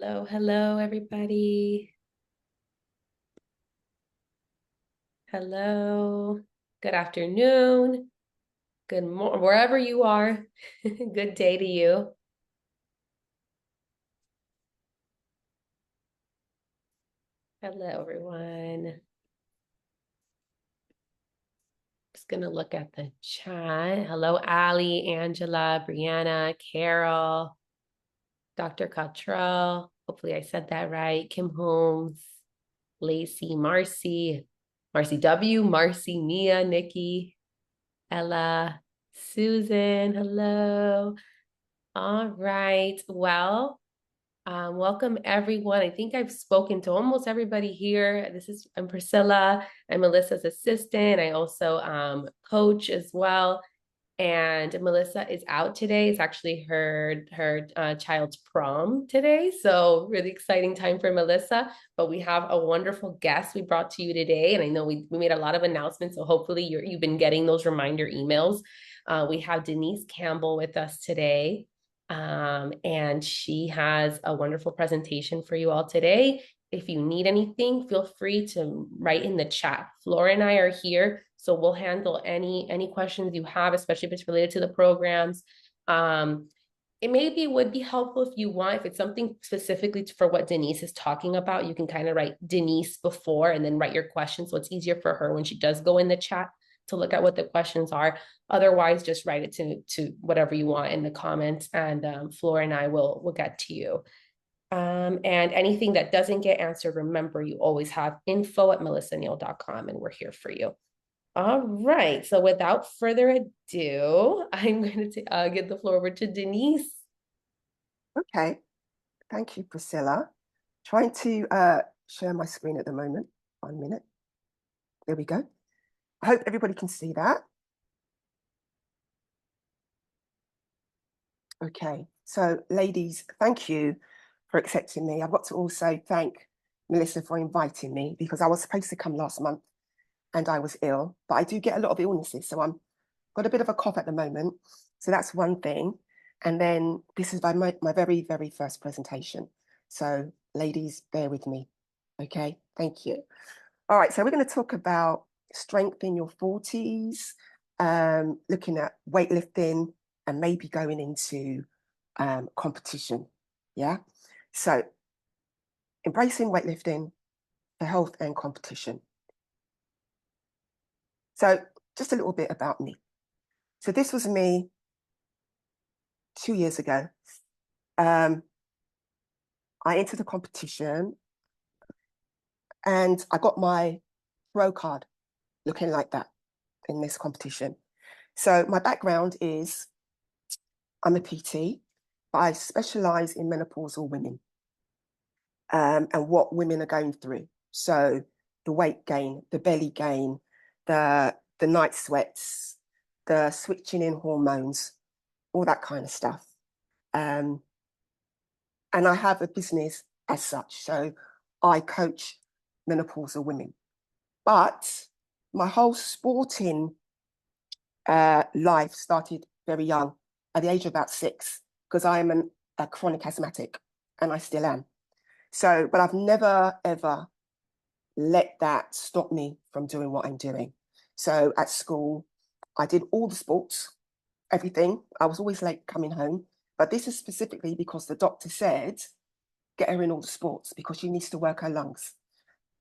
Hello, hello, everybody. Hello. Good afternoon. Good morning, wherever you are. Good day to you. Hello, everyone. Just gonna look at the chat. Hello, Ali, Angela, Brianna, Carol, Dr. Cottrell. Hopefully I said that right. Kim Holmes, Lacey, Marcy W, Marcy, Mia, Nikki, Ella, Susan, hello. All right. Well, welcome everyone. I think I've spoken to almost everybody here. I'm Priscilla. I'm Melissa's assistant. I also coach as well. And Melissa is out today. It's actually her child's prom today, so really exciting time for Melissa. But we have a wonderful guest we brought to you today, and I know we made a lot of announcements, so hopefully you've been getting those reminder emails. We have Denise Campbell with us today, and she has a wonderful presentation for you all today. If you need anything, feel free to write in the chat. Flora and I are here, so we'll handle any questions you have, especially if it's related to the programs. It maybe would be helpful if you want, if it's something specifically for what Denise is talking about, you can kind of write Denise before and then write your questions, so it's easier for her when she does go in the chat to look at what the questions are. Otherwise, just write it to whatever you want in the comments, and Flora and I will get to you. And anything that doesn't get answered, remember, you always have info@melissaneal.com, and we're here for you. All right. So without further ado, I'm going to give the floor over to Denise. Okay. Thank you, Priscilla. Trying to share my screen at the moment. 1 minute. There we go. I hope everybody can see that. Okay. So, ladies, thank you for accepting me. I've got to also thank Melissa for inviting me, because I was supposed to come last month and I was ill, but I do get a lot of illnesses. So I'm got a bit of a cough at the moment. So that's one thing. And then this is my very, very first presentation. So ladies, bear with me. Okay, thank you. All right, so we're going to talk about strength in your 40s, looking at weightlifting, and maybe going into competition. Yeah, so embracing weightlifting for health and competition. So just a little bit about me. So this was me 2 years ago. I entered the competition and I got my pro card looking like that in this competition. So my background is I'm a PT, but I specialize in menopausal women, and what women are going through. So the weight gain, the belly gain, the night sweats, the switching in hormones, all that kind of stuff. And I have a business as such. So I coach menopausal women. But my whole sporting life started very young, at the age of about 6, because I am a chronic asthmatic, and I still am. So, but I've never, ever let that stop me from doing what I'm doing. So at school, I did all the sports, everything. I was always late coming home. But this is specifically because the doctor said, get her in all the sports because she needs to work her lungs.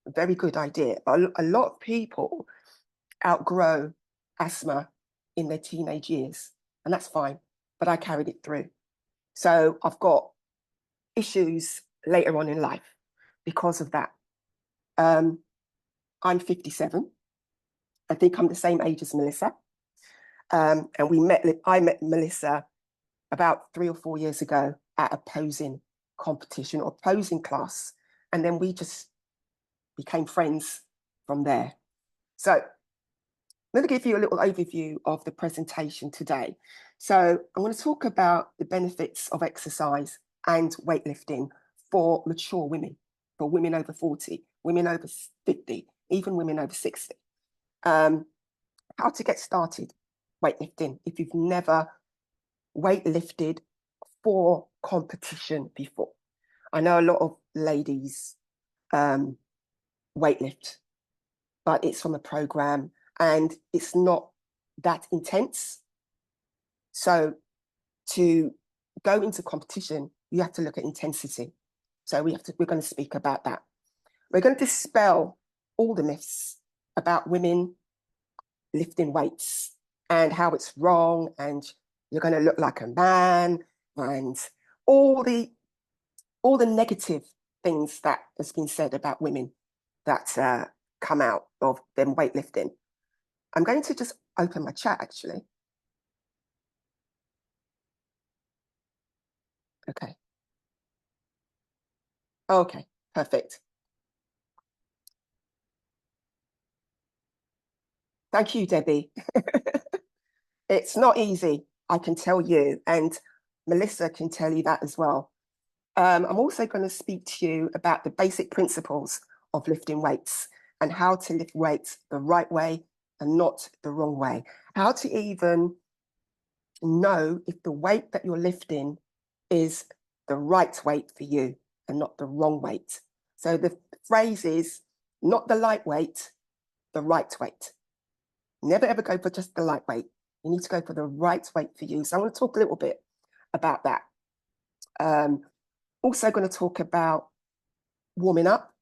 Very good idea. But a lot of people outgrow asthma in their teenage years, and that's fine. But I carried it through. So I've got issues later on in life because of that. I'm 57. I think I'm the same age as Melissa. And I met Melissa about 3 or 4 years ago at a posing competition or posing class. And then we just became friends from there. So I'm going to give you a little overview of the presentation today. So I'm going to talk about the benefits of exercise and weightlifting for mature women, for women over 40, women over 50, even women over 60. How to get started weightlifting if you've never weightlifted for competition before. I know a lot of ladies weightlift, but it's from a program and it's not that intense. So to go into competition, you have to look at intensity. So we're going to speak about that. We're going to dispel all the myths about women lifting weights and how it's wrong and you're going to look like a man and all the negative things that has been said about women that come out of them weightlifting. I'm going to just open my chat actually. Okay. Okay, perfect. Thank you, Debbie. It's not easy, I can tell you, and Melissa can tell you that as well. I'm also going to speak to you about the basic principles of lifting weights and how to lift weights the right way and not the wrong way. How to even know if the weight that you're lifting is the right weight for you and not the wrong weight. So the phrase is not the lightweight, the right weight. Never ever go for just the lightweight. You need to go for the right weight for you. So I'm going to talk a little bit about that. Also going to talk about warming up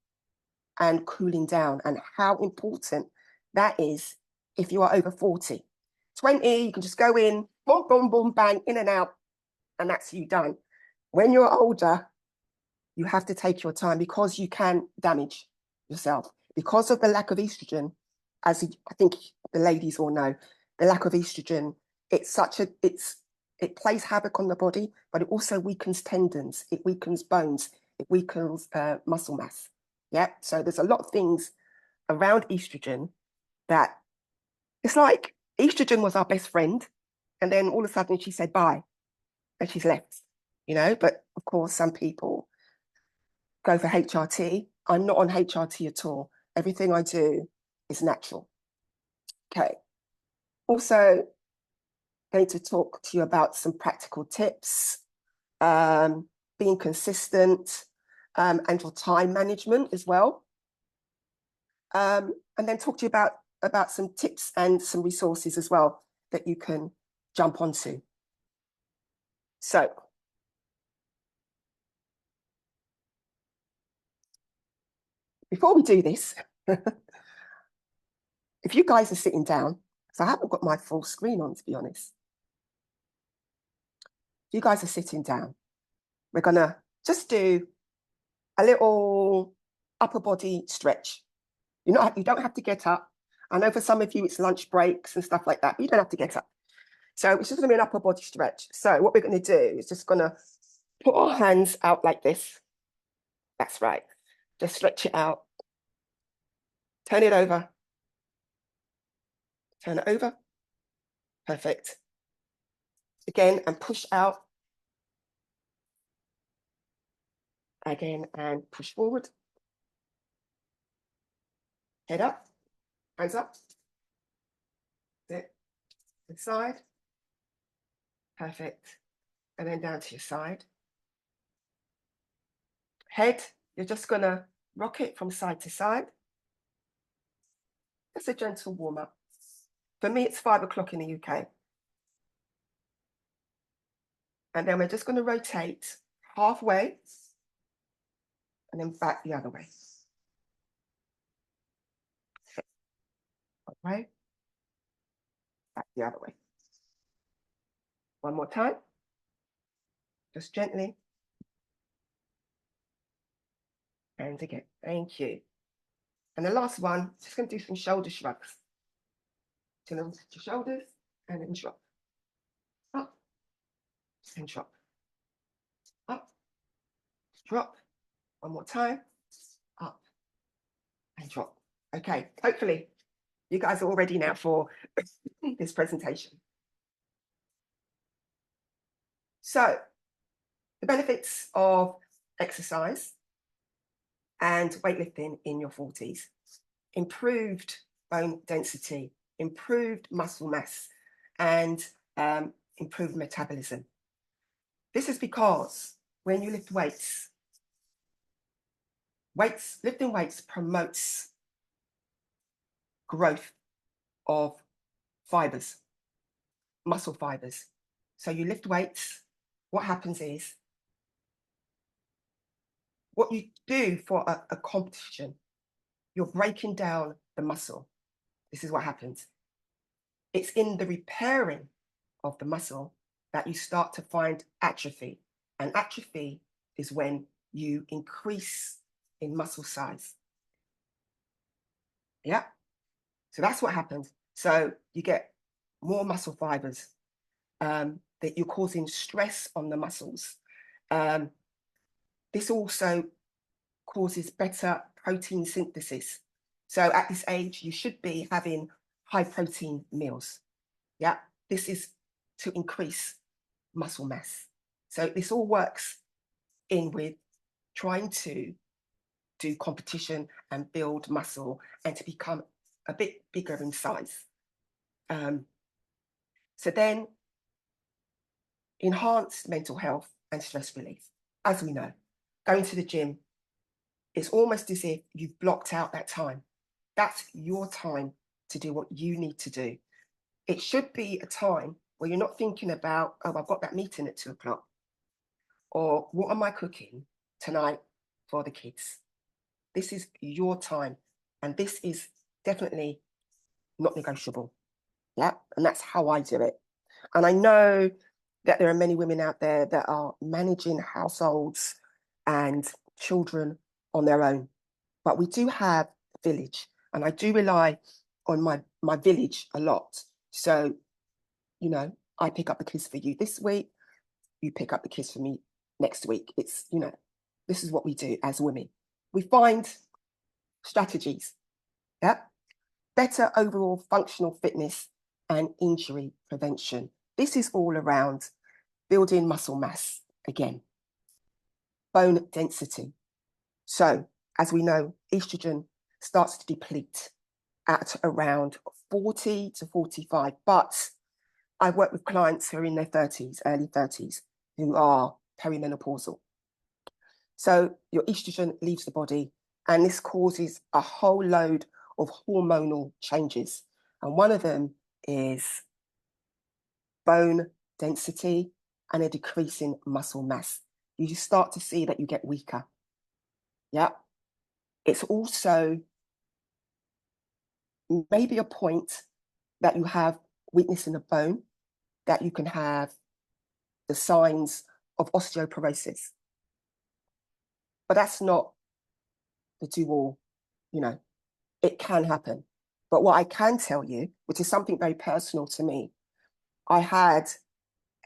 and cooling down and how important that is if you are over 40. 20, you can just go in, boom, boom, boom, bang, in and out, and that's you done. When you're older, you have to take your time because you can damage yourself. Because of the lack of estrogen, as I think the ladies all know, the lack of estrogen, it plays havoc on the body, but it also weakens tendons, it weakens bones, it weakens muscle mass. Yeah, so there's a lot of things around estrogen that it's like estrogen was our best friend, and then all of a sudden she said bye, and she's left. But of course, some people go for HRT. I'm not on HRT at all. Everything I do is natural. Okay. Also, going to talk to you about some practical tips, being consistent, and your time management as well. And then talk to you about some tips and some resources as well that you can jump onto. So, before we do this, if you guys are sitting down, so I haven't got my full screen on, to be honest. If you guys are sitting down, we're gonna just do a little upper body stretch. You don't have to get up. I know for some of you it's lunch breaks and stuff like that, but you don't have to get up. So it's just gonna be an upper body stretch. So what we're gonna do is just gonna put our hands out like this. That's right. Just stretch it out. Turn it over. Turn it over. Perfect. Again, and push out. Again, and push forward. Head up. Hands up. Sit. To the side. Perfect. And then down to your side. Head, you're just gonna rock it from side to side. It's a gentle warm up. For me, it's 5 o'clock in the UK. And then we're just going to rotate halfway and then back the other way. Halfway, back the other way. One more time. Just gently. And again. Thank you. And the last one, just going to do some shoulder shrugs. Turn on your shoulders and then drop. Up and drop. Up, drop. One more time. Up and drop. Okay, hopefully you guys are all ready now for this presentation. So, the benefits of exercise and weightlifting in your 40s. Improved bone density, improved muscle mass, and improved metabolism. This is because when you lift weights, Lifting weights promotes growth of fibers, muscle fibers. So you lift weights, what happens is, what you do for a competition, you're breaking down the muscle. This is what happens. It's in the repairing of the muscle that you start to find atrophy. And atrophy is when you increase in muscle size. Yeah. So that's what happens. So you get more muscle fibers, that you're causing stress on the muscles. This also causes better protein synthesis. So at this age, you should be having high protein meals. Yeah, this is to increase muscle mass. So this all works in with trying to do competition and build muscle and to become a bit bigger in size. So then enhanced mental health and stress relief. As we know, going to the gym, it's almost as if you've blocked out that time. That's your time to do what you need to do. It should be a time where you're not thinking about, oh, I've got that meeting at 2 o'clock, or what am I cooking tonight for the kids? This is your time, and this is definitely not negotiable. Yeah, and that's how I do it. And I know that there are many women out there that are managing households and children on their own. But we do have a village, and I do rely on my village a lot. So, you know, I pick up the kids for you this week, you pick up the kids for me next week. It's, you know, this is what we do as women. We find strategies, yeah, better overall functional fitness and injury prevention. This is all around building muscle mass again, bone density. So, as we know, estrogen starts to deplete at around 40 to 45, but I work with clients who are in their 30s, early 30s, who are perimenopausal. So your estrogen leaves the body, and this causes a whole load of hormonal changes. And one of them is bone density and a decrease in muscle mass. You start to see that you get weaker. Yeah. It's also maybe a point that you have weakness in the bone, that you can have the signs of osteoporosis. But that's not the do-all, you know, it can happen. But what I can tell you, which is something very personal to me, I had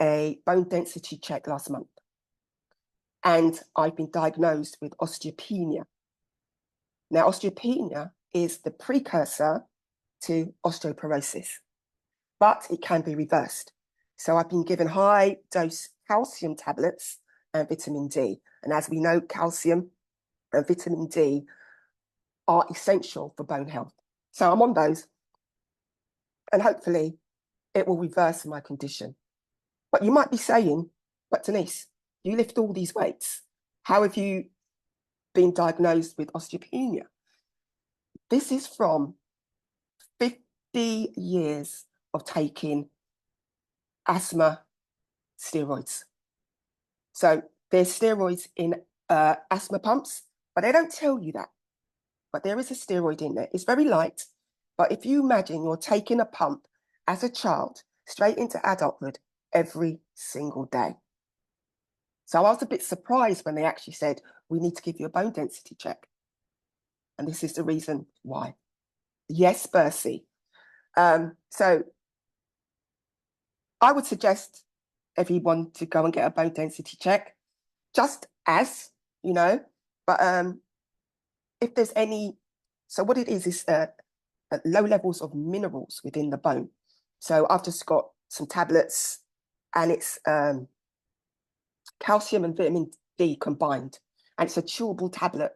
a bone density check last month, and I've been diagnosed with osteopenia. Now, osteopenia is the precursor to osteoporosis, but it can be reversed. So I've been given high dose calcium tablets and vitamin D. And as we know, calcium and vitamin D are essential for bone health. So I'm on those, and hopefully it will reverse my condition. But you might be saying, but Denise, you lift all these weights. How have you been diagnosed with osteopenia? This is from 50 years of taking asthma steroids. So there's steroids in asthma pumps, but they don't tell you that. But there is a steroid in there. It's very light. But if you imagine you're taking a pump as a child straight into adulthood every single day. So I was a bit surprised when they actually said, we need to give you a bone density check. And this is the reason why. Yes, Bercy. So I would suggest everyone to go and get a bone density check, just as, you know, but if there's any, so what it is low levels of minerals within the bone. So I've just got some tablets, and it's calcium and vitamin D combined. And it's a chewable tablet.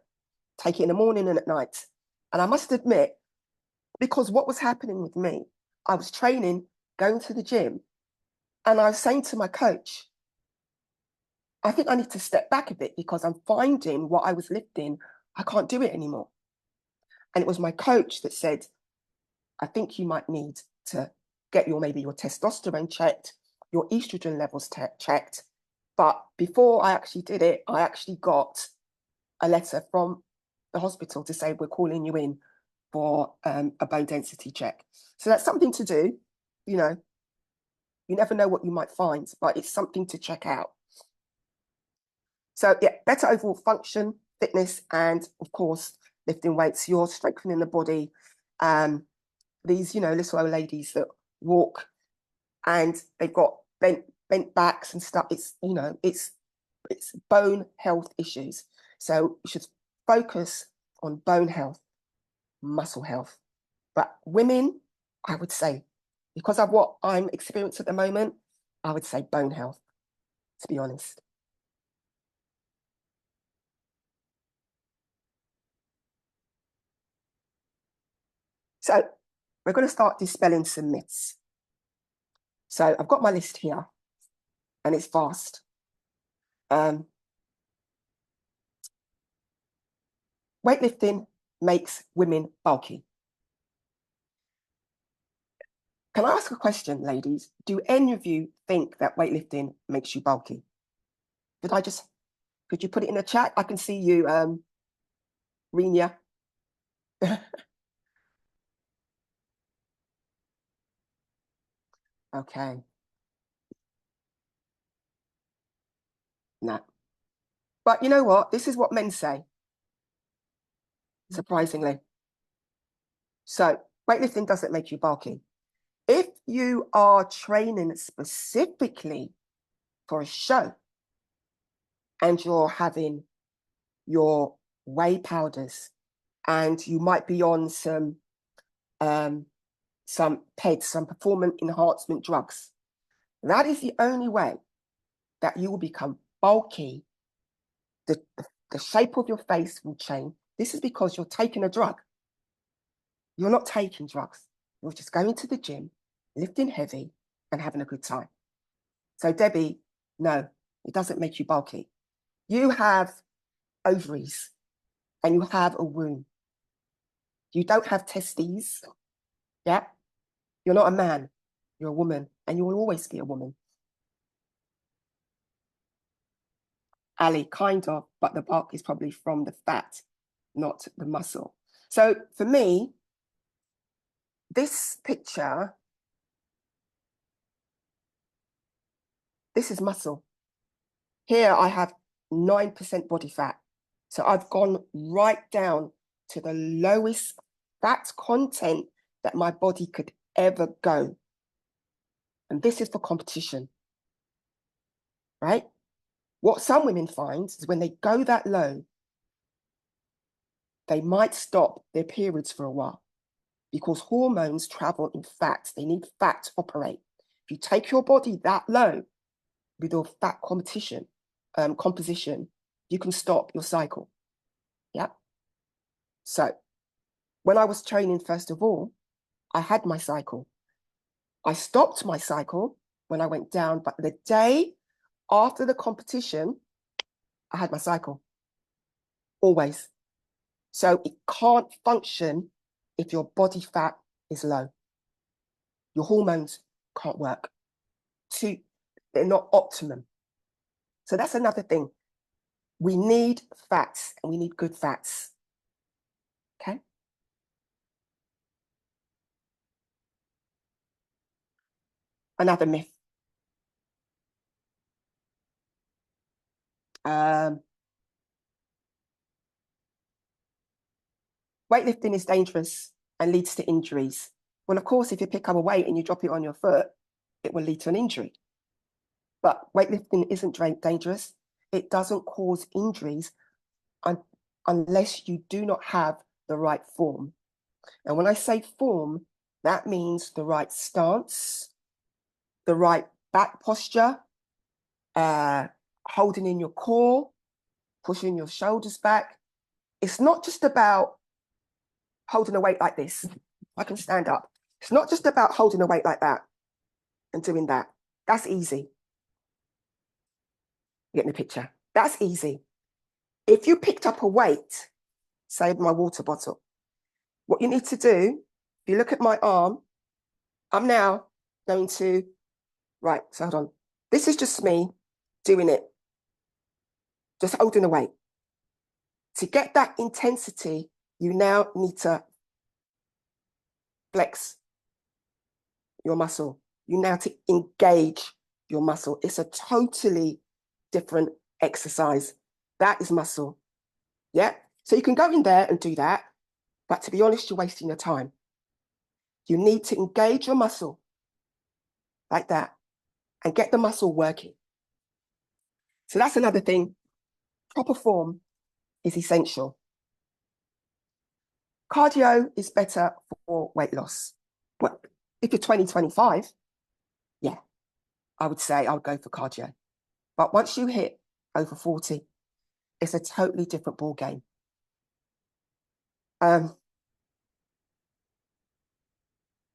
Take it in the morning and at night. And I must admit, because what was happening with me, I was training, going to the gym, and I was saying to my coach, I think I need to step back a bit because I'm finding what I was lifting I can't do it anymore. And it was my coach that said, I think you might need to get maybe your testosterone checked, your estrogen levels checked. But before I actually did it, I actually got a letter from the hospital to say, we're calling you in for a bone density check. So that's something to do. You know, you never know what you might find, but it's something to check out. So yeah, better overall function, fitness, and of course, lifting weights. You're strengthening the body. These, you know, little old ladies that walk and they've got bent backs and stuff. It's, you know, it's bone health issues. So you should focus on bone health, muscle health. But women, I would say, because of what I'm experiencing at the moment, I would say bone health, to be honest. So we're going to start dispelling some myths. So I've got my list here and it's vast. Weightlifting makes women bulky. Can I ask a question, ladies? Do any of you think that weightlifting makes you bulky? Could you put it in the chat? I can see you, Renia. Okay. No. But you know what? This is what men say, surprisingly. So weightlifting doesn't make you bulky. If you are training specifically for a show and you're having your whey powders and you might be on some PEDs, some performance enhancement drugs, that is the only way that you will become bulky. The shape of your face will change. This is because you're taking a drug. You're not taking drugs. You're just going to the gym, lifting heavy, and having a good time. So, Debbie, no, it doesn't make you bulky. You have ovaries and you have a womb. You don't have testes. Yeah. You're not a man. You're a woman, and you will always be a woman. Ali, kind of, but the bulk is probably from the fat, not the muscle. So for me, this picture, this is muscle. Here I have 9% body fat. So I've gone right down to the lowest fat content that my body could ever go. And this is for competition, right? What some women find is when they go that low, they might stop their periods for a while because hormones travel in fat. They need fat to operate. If you take your body that low with your fat composition, you can stop your cycle. Yeah. So when I was training, first of all, I had my cycle. I stopped my cycle when I went down, but the day after the competition, I had my cycle. Always. So it can't function if your body fat is low. Your hormones can't work. They're not optimum. So that's another thing. We need fats and we need good fats. Okay. Another myth. Weightlifting is dangerous and leads to injuries. Well, of course, if you pick up a weight and you drop it on your foot, it will lead to an injury. But weightlifting isn't dangerous. It doesn't cause injuries unless you do not have the right form. And when I say form, that means the right stance, the right back posture, holding in your core, pushing your shoulders back. It's not just about holding a weight like this. I can stand up. It's not just about holding a weight like that and doing that. That's easy. You get the picture. That's easy. If you picked up a weight say my water bottle. What you need to do, if you look at my arm, I'm now going to, right, so hold on. This is just me doing it, just holding the weight. To get that intensity, you now need to flex your muscle. You now to engage your muscle. It's a totally different exercise. That is muscle. Yeah. So you can go in there and do that. But to be honest, you're wasting your time. You need to engage your muscle like that and get the muscle working. So that's another thing. Proper form is essential. Cardio is better for weight loss. Well, if you're 20, 25, yeah, I would say I would go for cardio. But once you hit over 40, it's a totally different ball game.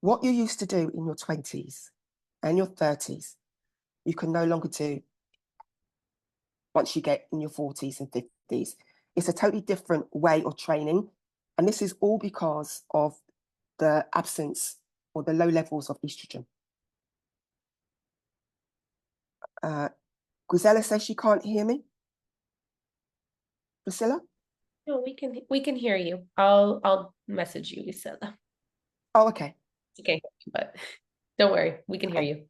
What you used to do in your 20s and your 30s, you can no longer do once you get in your 40s and 50s. It's a totally different way of training. And this is all because of the absence or the low levels of estrogen. Grisella says she can't hear me. Priscilla? No, we can hear you. I'll message you, Isela. Oh, okay. Okay, but don't worry, we can hear you.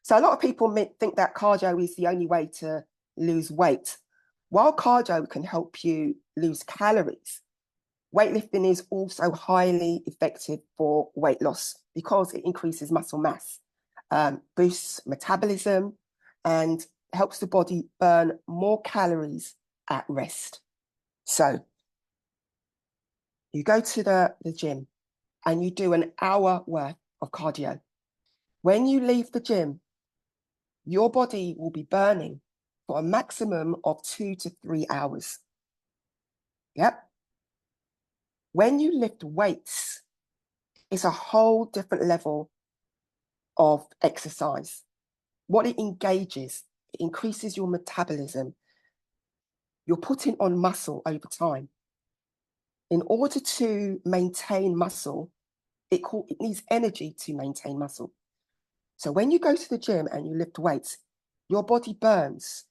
So a lot of people think that cardio is the only way to lose weight. While cardio can help you lose calories, weightlifting is also highly effective for weight loss because it increases muscle mass, boosts metabolism, and helps the body burn more calories at rest. So you go to the gym and you do an hour worth of cardio. When you leave the gym, your body will be burning for a maximum of 2 to 3 hours. Yep. When you lift weights, it's a whole different level of exercise. What it engages, it increases your metabolism. You're putting on muscle over time. In order to maintain muscle, it needs energy to maintain muscle. So when you go to the gym and you lift weights, your body burns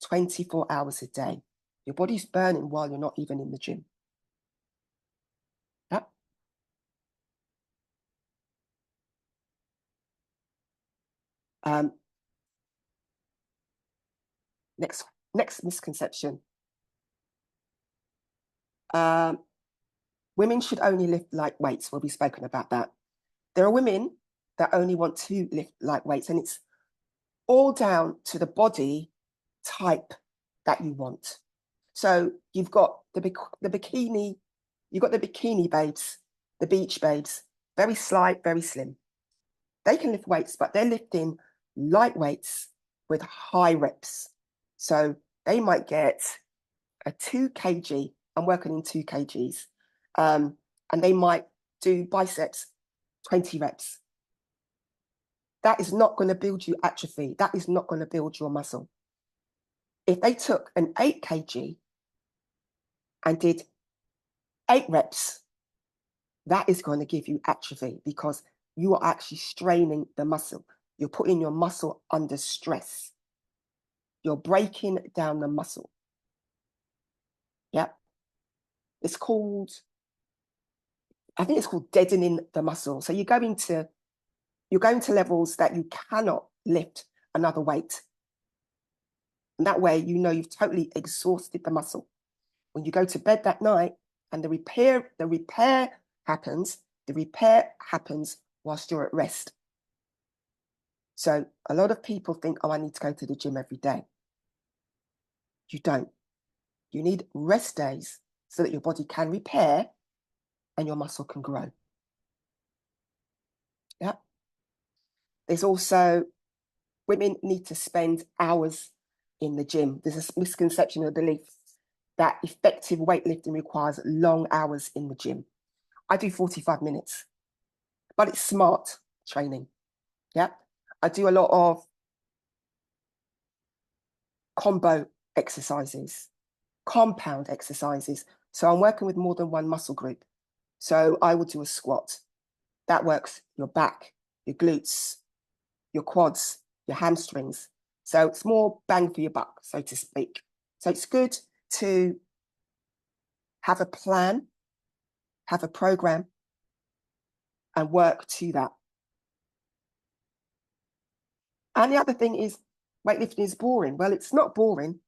24 hours a day. Your body's burning while you're not even in the gym. Yeah. Next misconception. Women should only lift light weights. Well, we've spoken about that. There are women that only want to lift light weights, and it's all down to the body type that you want. So you've got the bikini, you've got the bikini babes, the beach babes, very slight, very slim. They can lift weights, but they're lifting light weights with high reps. So they might get a 2 kg, I'm working in 2 kgs, and they might do biceps 20 reps. That is not going to build you atrophy. That is not going to build your muscle. If they took an 8 kg and did 8 reps, that is going to give you atrophy because you are actually straining the muscle. You're putting your muscle under stress. You're breaking down the muscle. Yep. It's called, I think it's called deadening the muscle. So you're going to levels that you cannot lift another weight. And that way, you know you've totally exhausted the muscle. When you go to bed that night and the repair happens, the repair happens whilst you're at rest. So a lot of people think, oh, I need to go to the gym every day. You don't. You need rest days so that your body can repair and your muscle can grow. Yeah. There's also, women need to spend hours in the gym. There's a misconception or belief that effective weightlifting requires long hours in the gym. I do 45 minutes, but it's smart training. Yeah. I do a lot of combo exercises, compound exercises So I'm working with more than one muscle group. So I will do a squat. That works your back, your glutes, your quads, your hamstrings. So it's more bang for your buck, so to speak. So it's good to have a plan, have a program, and work to that. And the other thing is, weightlifting is boring. Well, it's not boring.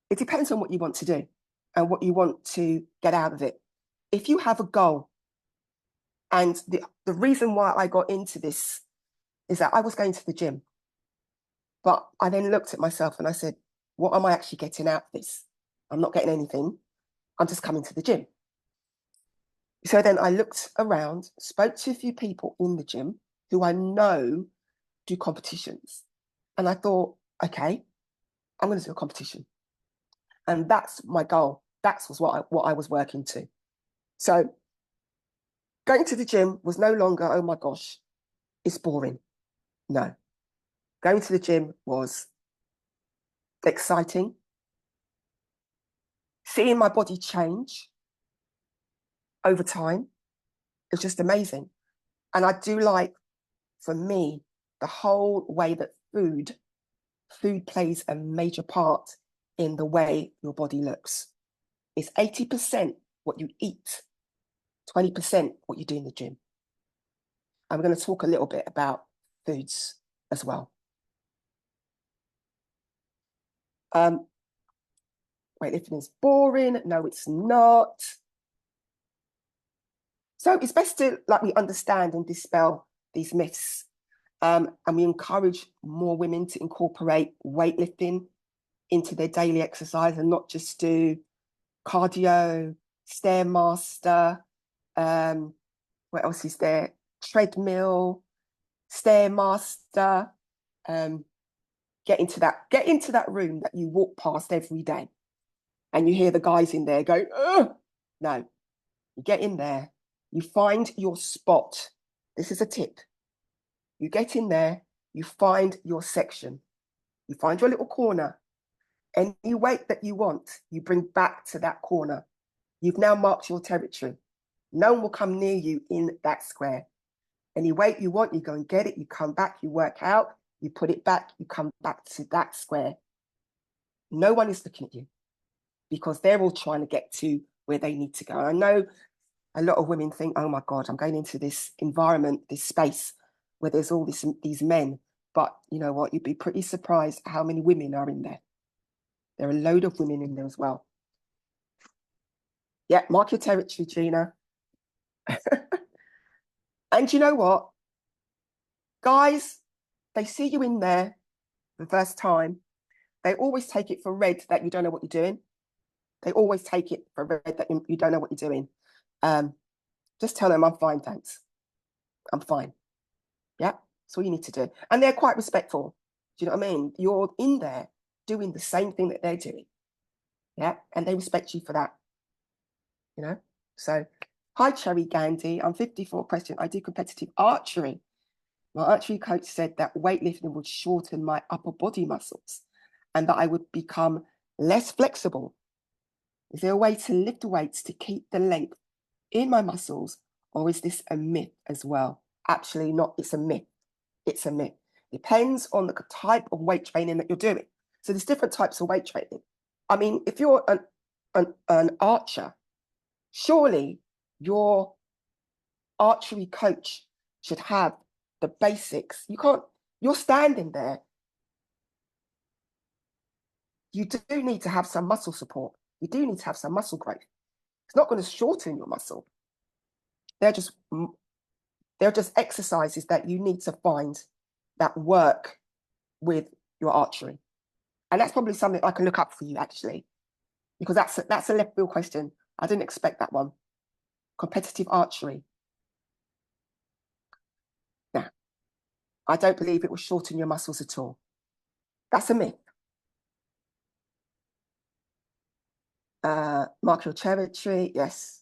It depends on what you want to do and what you want to get out of it. If you have a goal, and the reason why I got into this is that I was going to the gym, but I then looked at myself and I said, what am I actually getting out of this? I'm not getting anything. I'm just coming to the gym. So then I looked around, spoke to a few people in the gym who I know do competitions. And I thought, okay, I'm going to do a competition. And that's my goal. That was what I was working to. So going to the gym was no longer, oh my gosh, it's boring. No. Going to the gym was exciting. Seeing my body change over time is just amazing. And I do like, for me, the whole way that food plays a major part in the way your body looks. It's 80% what you eat, 20% what you do in the gym. I'm going to talk a little bit about foods as well. Weightlifting is boring. No, it's not. So it's best to we understand and dispel these myths. And we encourage more women to incorporate weightlifting into their daily exercise and not just do cardio, Stairmaster, what else is there? Treadmill, Stairmaster. Get into that room that you walk past every day and you hear the guys in there go, ugh. No, you get in there, you find your spot. This is a tip. You get in there, you find your section, you find your little corner. Any weight that you want, you bring back to that corner. You've now marked your territory. No one will come near you in that square. Any weight you want, you go and get it, you come back, you work out, you put it back, you come back to that square. No one is looking at you because they're all trying to get to where they need to go. I know a lot of women think, oh my God, I'm going into this environment, this space where there's all these men. But you know what? You'd be pretty surprised how many women are in there. There are a load of women in there as well. Yeah, mark your territory, Gina. And you know what? Guys, they see you in there the first time. They always take it for red that you don't know what you're doing. They always take it for red that you don't know what you're doing. Just tell them I'm fine, thanks. I'm fine. Yeah, that's all you need to do. And they're quite respectful. Do you know what I mean? You're in there doing the same thing that they're doing. Yeah, and they respect you for that. You know? So, hi, Cherry Gandhi. I'm 54 question. I do competitive archery. My archery coach said that weightlifting would shorten my upper body muscles and that I would become less flexible. Is there a way to lift weights to keep the length in my muscles, or is this a myth as well? Actually not, it's a myth. It's a myth. Depends on the type of weight training that you're doing. So there's different types of weight training. I mean, if you're an archer, surely your archery coach should have the basics. You're standing there. You do need to have some muscle support. You do need to have some muscle growth. It's not going to shorten your muscle. They're just exercises that you need to find that work with your archery. And that's probably something I can look up for you, actually, because that's a left field question. I didn't expect that one. Competitive archery. Now, I don't believe it will shorten your muscles at all. That's a myth. Mark your territory. Yes.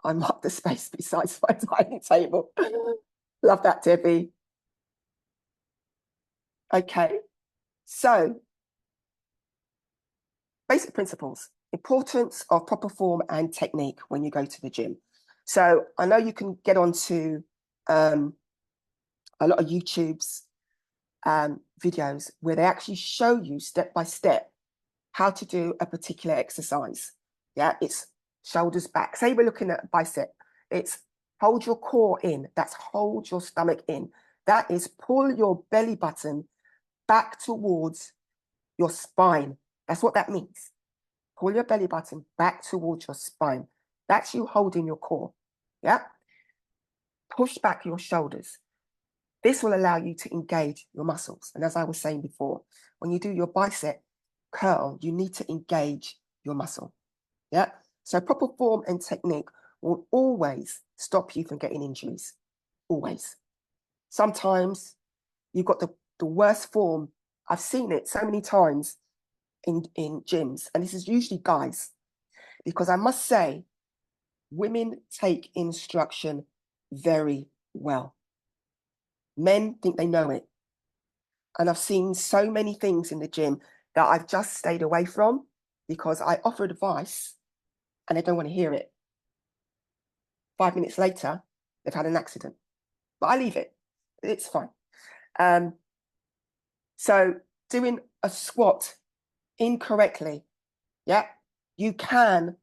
I mark the space besides my dining table. Love that, Debbie. Okay. So, basic principles importance of proper form and technique when you go to the gym. So I know you can get onto a lot of YouTube's videos where they actually show you step by step how to do a particular exercise. Yeah, it's shoulders back. Say we're looking at bicep. It's hold your core in. That's hold your stomach in. That is pull your belly button back towards your spine. That's what that means. Pull your belly button back towards your spine. That's you holding your core. Yeah. Push back your shoulders. This will allow you to engage your muscles. And as I was saying before, when you do your bicep curl, you need to engage your muscle. Yeah. So proper form and technique will always stop you from getting injuries. Always. Sometimes you've got the worst form. I've seen it so many times in gyms, and this is usually guys, because I must say, women take instruction very well. Men think they know it. And I've seen so many things in the gym that I've just stayed away from because I offer advice and they don't want to hear it. 5 minutes later, they've had an accident. But I leave it. It's fine. So doing a squat incorrectly, yeah, you can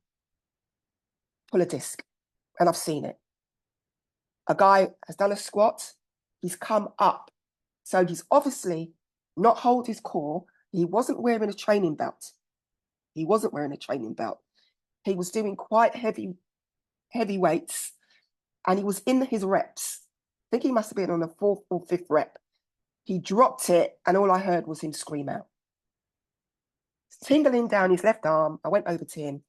pull a disc. And I've seen it. A guy has done a squat. He's come up. So he's obviously not hold his core. He wasn't wearing a training belt. He wasn't wearing a training belt. He was doing quite heavy weights, and he was in his reps. I think he must have been on the 4th or 5th rep. He dropped it, and all I heard was him scream out. Tingling down his left arm, I went over to him,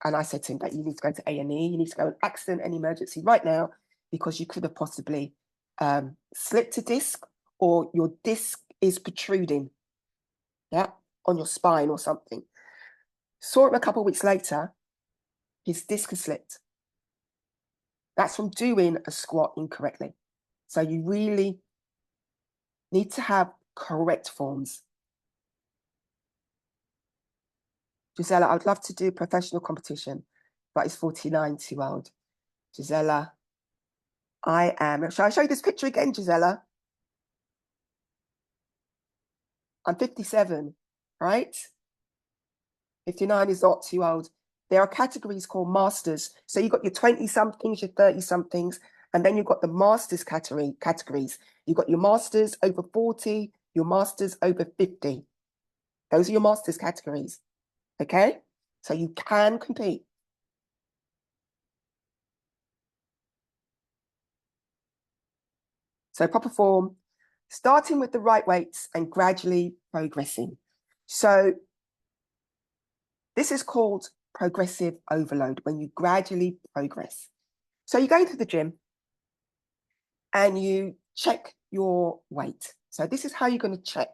and I said to him that you need to go to A&E. You need to go an accident and emergency right now because you could have possibly slipped a disc or your disc is protruding, yeah, on your spine or something. Saw him a couple of weeks later, his disc has slipped. That's from doing a squat incorrectly. So you really need to have correct forms. Gisela, I would love to do professional competition, but it's 49 too old. Gisela, I am. Shall I show you this picture again, Gisela? I'm 57, right? 59 is not too old. There are categories called masters. So you've got your 20-somethings, your 30-somethings, and then you've got the masters categories. You've got your masters over 40, your masters over 50. Those are your masters categories, okay? So you can compete. So proper form, starting with the right weights and gradually progressing. So this is called progressive overload, when you gradually progress. So you go into the gym and you check your weight. So this is how you're going to check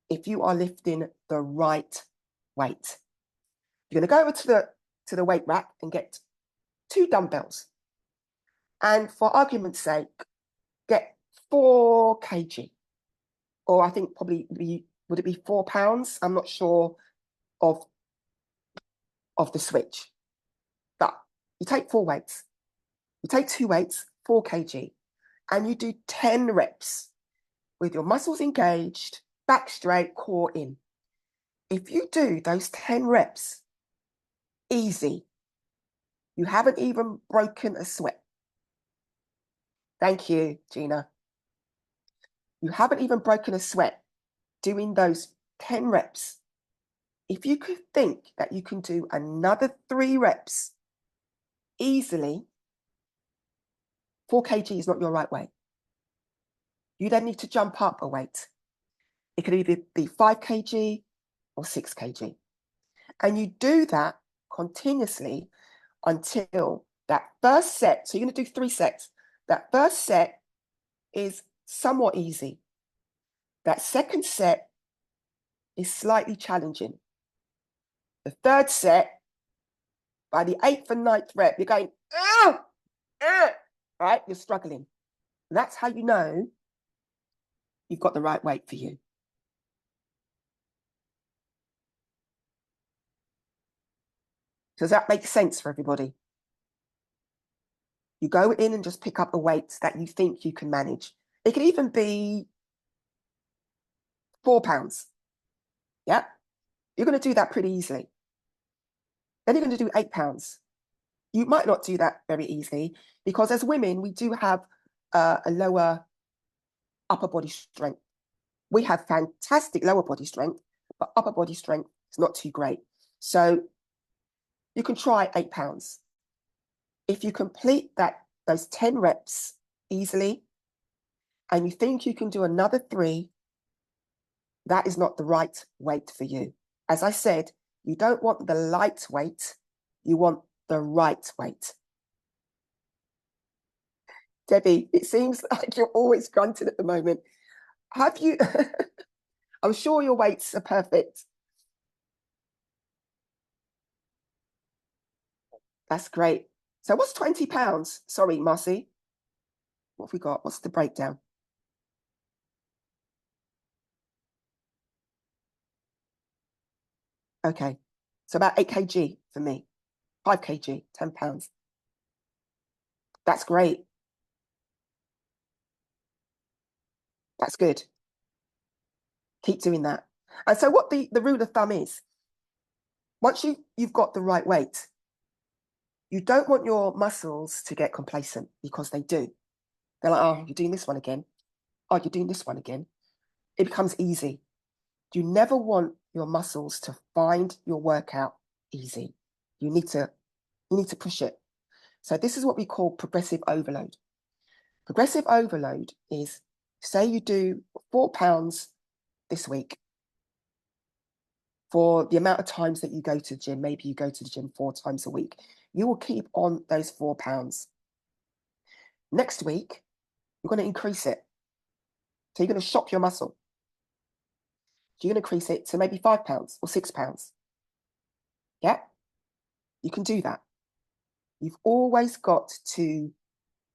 if you are lifting the right weight. You're going to go over to the weight rack and get 2 dumbbells. And for argument's sake, get 4 kg. Or I think probably, would it be 4 pounds? I'm not sure of the switch. But you take 4 weights. You take 2 weights, 4 kg. And you do 10 reps with your muscles engaged, back straight, core in. If you do those 10 reps, easy, you haven't even broken a sweat. Thank you, Gina. You haven't even broken a sweat doing those 10 reps. If you could think that you can do another 3 reps easily, 4 kg is not your right weight. You then need to jump up a weight. It could either be 5 kg or 6 kg. And you do that continuously until that first set. So you're going to do 3 sets. That first set is somewhat easy. That second set is slightly challenging. The third set, by the 8th and 9th rep, you're going, right? You're struggling. That's how you know you've got the right weight for you. Does that make sense for everybody? You go in and just pick up the weights that you think you can manage. It could even be 4 pounds. Yeah. You're going to do that pretty easily. Then you're going to do 8 pounds. You might not do that very easily because as women, we do have a lower upper body strength. We have fantastic lower body strength, but upper body strength is not too great. So you can try 8 pounds. If you complete those 10 reps easily, and you think you can do another 3, that is not the right weight for you. As I said, you don't want the light weight, you want the right weight. Debbie, it seems like you're always grunting at the moment. Have you, I'm sure your weights are perfect. That's great. So what's 20 pounds? Sorry, Marcy. What have we got? What's the breakdown? Okay. So about 8 kg for me. 5 kg, 10 pounds. That's great. That's good. Keep doing that. And so what the rule of thumb is, once you've got the right weight, you don't want your muscles to get complacent because they do. They're like, oh, you're doing this one again. Oh, you're doing this one again. It becomes easy. You never want your muscles to find your workout easy. You need to push it. So this is what we call progressive overload. Progressive overload is, say you do 4 pounds this week for the amount of times that you go to the gym. Maybe you go to the gym 4 times a week. You will keep on those 4 pounds. Next week, you're going to increase it. So you're going to shock your muscle. You're going to increase it to maybe 5 pounds or 6 pounds. Yeah, you can do that. You've always got to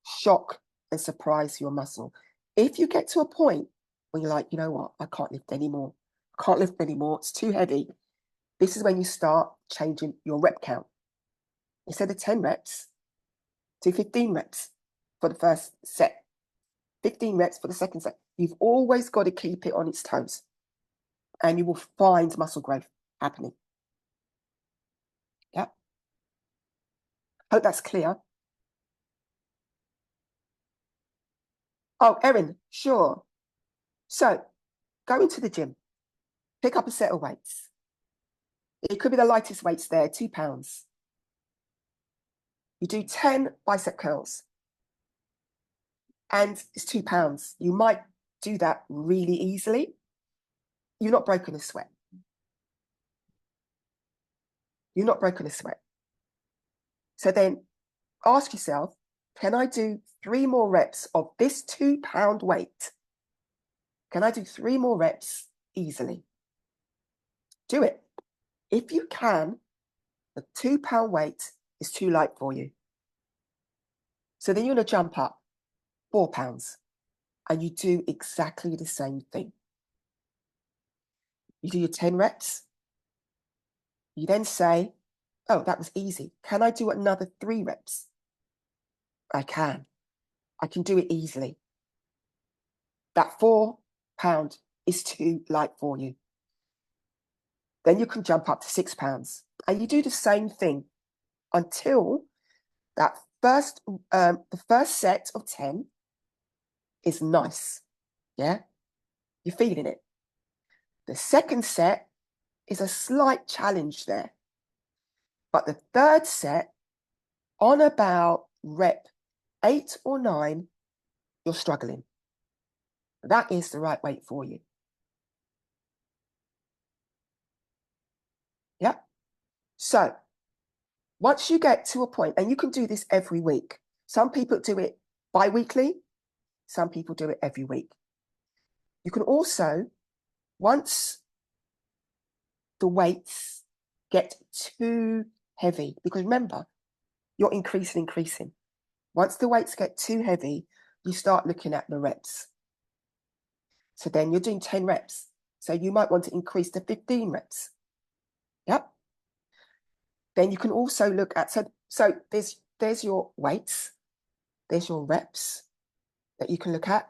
shock and surprise your muscle. If you get to a point where you're like, you know what, I can't lift anymore. I can't lift anymore. It's too heavy. This is when you start changing your rep count. Instead of 10 reps, do 15 reps for the first set, 15 reps for the second set. You've always got to keep it on its toes and you will find muscle growth happening. Yeah. Hope that's clear. Oh, Erin, sure. So go into the gym, pick up a set of weights. It could be the lightest weights there, 2 pounds. You do 10 bicep curls and it's 2 pounds. You might do that really easily. You're not broken a sweat. You're not broken a sweat. So then ask yourself, can I do 3 more reps of this 2 pound weight? Can I do 3 more reps easily? Do it. If you can, the 2 pound weight is too light for you. So then you're going to jump up 4 pounds and you do exactly the same thing. You do your 10 reps. You then say, oh, that was easy. Can I do another 3 reps? I can. I can do it easily. That 4 pound is too light for you. Then you can jump up to 6 pounds. And you do the same thing until that the first set of 10 is nice. Yeah? You're feeling it. The second set is a slight challenge there. But the third set, on about rep 8 or 9, you're struggling. That is the right weight for you. Yeah. So once you get to a point, and you can do this every week. Some people do it bi-weekly. Some people do it every week. You can also, once the weights get too heavy, because remember, you're increasing. Once the weights get too heavy, you start looking at the reps. So then you're doing 10 reps. So you might want to increase to 15 reps. Yep. Then you can also look at, so there's your weights, there's your reps that you can look at.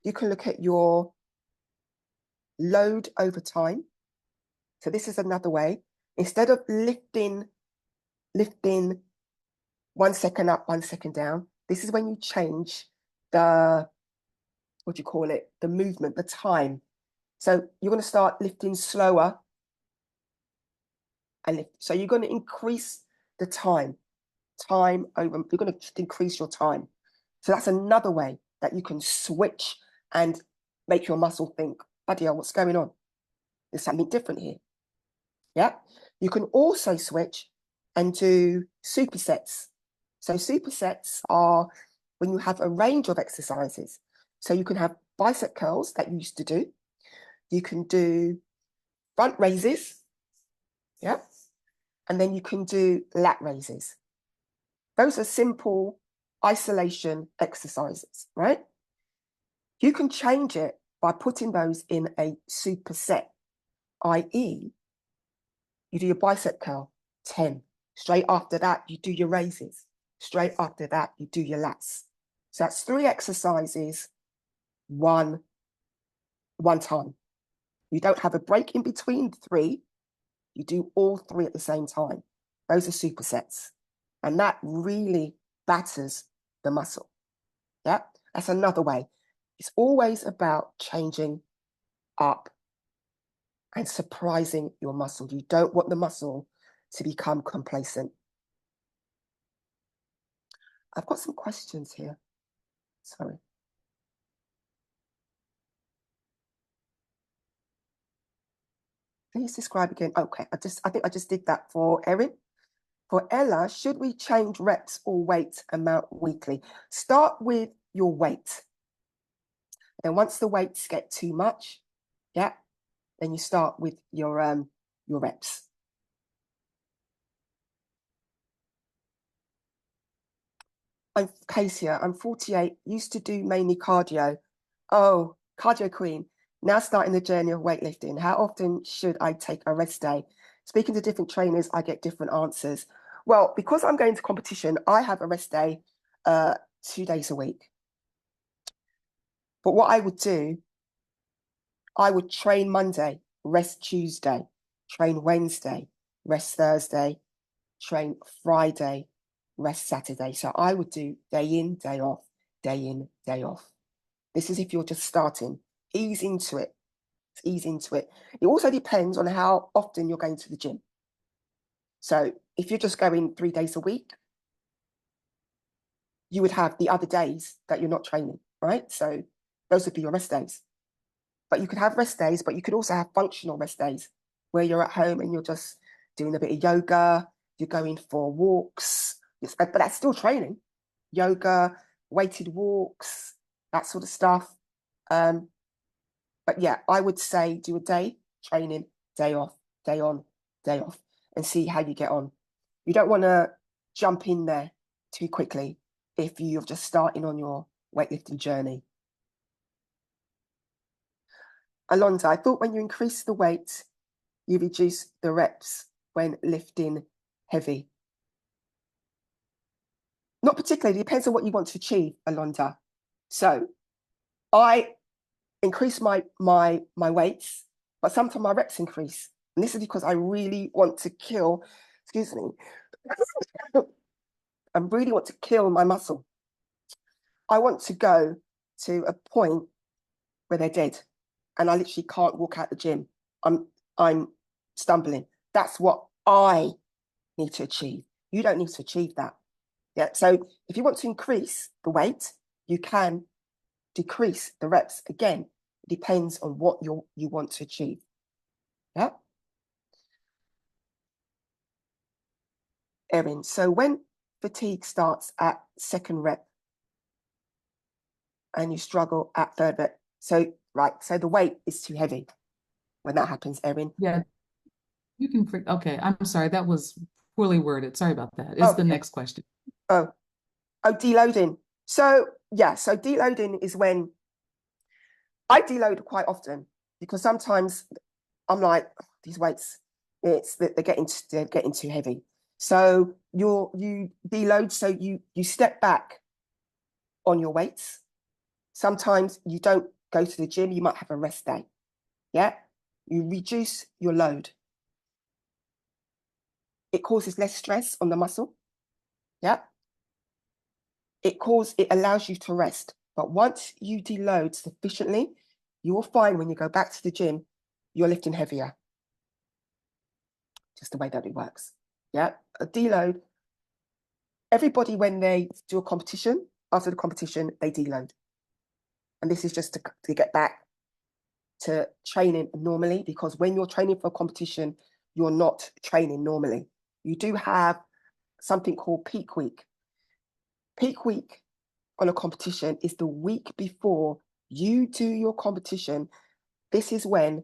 You can look at your load over time. So this is another way. Instead of lifting 1 second up, 1 second down, this is when you change the, what do you call it? The movement, the time. So you're going to start lifting slower and lift. So you're going to increase the time over, you're going to increase your time. So that's another way that you can switch and make your muscle think, bloody hell, what's going on? There's something different here. Yeah. You can also switch and do supersets. So supersets are when you have a range of exercises. So you can have bicep curls that you used to do. You can do front raises. Yeah. And then you can do lat raises. Those are simple isolation exercises, right? You can change it by putting those in a superset, i.e., you do your bicep curl, 10. Straight after that, you do your raises. Straight after that, you do your lats. So that's 3 exercises, one time. You don't have a break in between 3. You do all 3 at the same time. Those are supersets. And that really batters the muscle. Yeah, that's another way. It's always about changing up and surprising your muscle. You don't want the muscle to become complacent. I've got some questions here. Sorry. Please describe again. Okay, I think I just did that for Erin. For Ella, should we change reps or weight amount weekly? Start with your weight. Then once the weights get too much, yeah, then you start with your reps. I'm Casey, I'm 48, used to do mainly cardio. Oh, cardio queen. Now starting the journey of weightlifting. How often should I take a rest day? Speaking to different trainers, I get different answers. Well, because I'm going to competition, I have a rest day 2 days a week. But what I would do, I would train Monday, rest Tuesday, train Wednesday, rest Thursday, train Friday, rest Saturday. So I would do day in, day off, day in, day off. This is if you're just starting. Ease into it. Ease into it. It also depends on how often you're going to the gym. So if you're just going 3 days a week, you would have the other days that you're not training, right? So those would be your rest days. But you could have rest days, but you could also have functional rest days where you're at home and you're just doing a bit of yoga, you're going for walks, but that's still training. Yoga, weighted walks, that sort of stuff. But yeah, I would say do a day training, day off, day on, day off, and see how you get on. You don't want to jump in there too quickly if you're just starting on your weightlifting journey. Alonda, I thought when you increase the weight, you reduce the reps when lifting heavy. Not particularly, it depends on what you want to achieve, Alonda. So I increase my weights, but sometimes my reps increase. And this is because I really want to kill, excuse me, I really want to kill my muscle. I want to go to a point where they're dead and I literally can't walk out the gym. I'm stumbling. That's what I need to achieve. You don't need to achieve that. Yeah. So if you want to increase the weight, you can decrease the reps. Again, it depends on what you want to achieve. Yeah. Erin, so when fatigue starts at 2nd rep and you struggle at 3rd rep, so right, so the weight is too heavy when that happens, Erin. Yeah, you can. Okay, I'm sorry. That was poorly worded. Sorry about that. Is the Okay. next question. Oh, deloading. So yeah, so deloading is when I deload quite often because sometimes I'm like, oh, these weights, they're getting too heavy. So you deload, so you step back on your weights. Sometimes you don't go to the gym, you might have a rest day. Yeah. You reduce your load. It causes less stress on the muscle. Yeah. It allows you to rest. But once you deload sufficiently, you will find when you go back to the gym, you're lifting heavier. Just the way that it works. Yeah. A deload. Everybody, when they do a competition, after the competition, they deload. And this is just to get back to training normally, because when you're training for a competition, you're not training normally. You do have something called peak week. Peak week on a competition is the week before you do your competition. This is when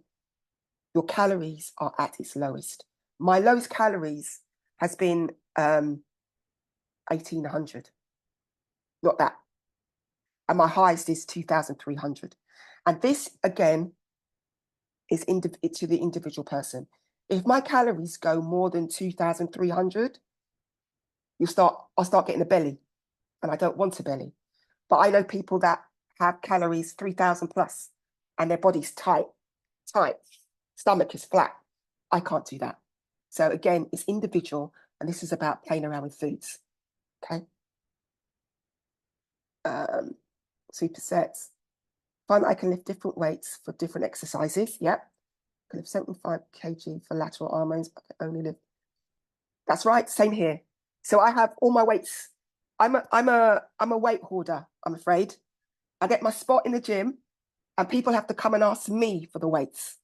your calories are at its lowest. My lowest calories has been 1,800, not that. And my highest is 2,300. And this, again, is to the individual person. If my calories go more than 2,300, I'll start getting a belly, and I don't want a belly. But I know people that have calories 3,000 plus, and their body's tight, stomach is flat. I can't do that. So again, it's individual, and this is about playing around with foods. Okay. Supersets. Find that I can lift different weights for different exercises. Yep. I can lift 75 kg for lateral arm raises, but I can only lift. That's right. Same here. So I have all my weights. I'm a weight hoarder, I'm afraid. I get my spot in the gym and people have to come and ask me for the weights.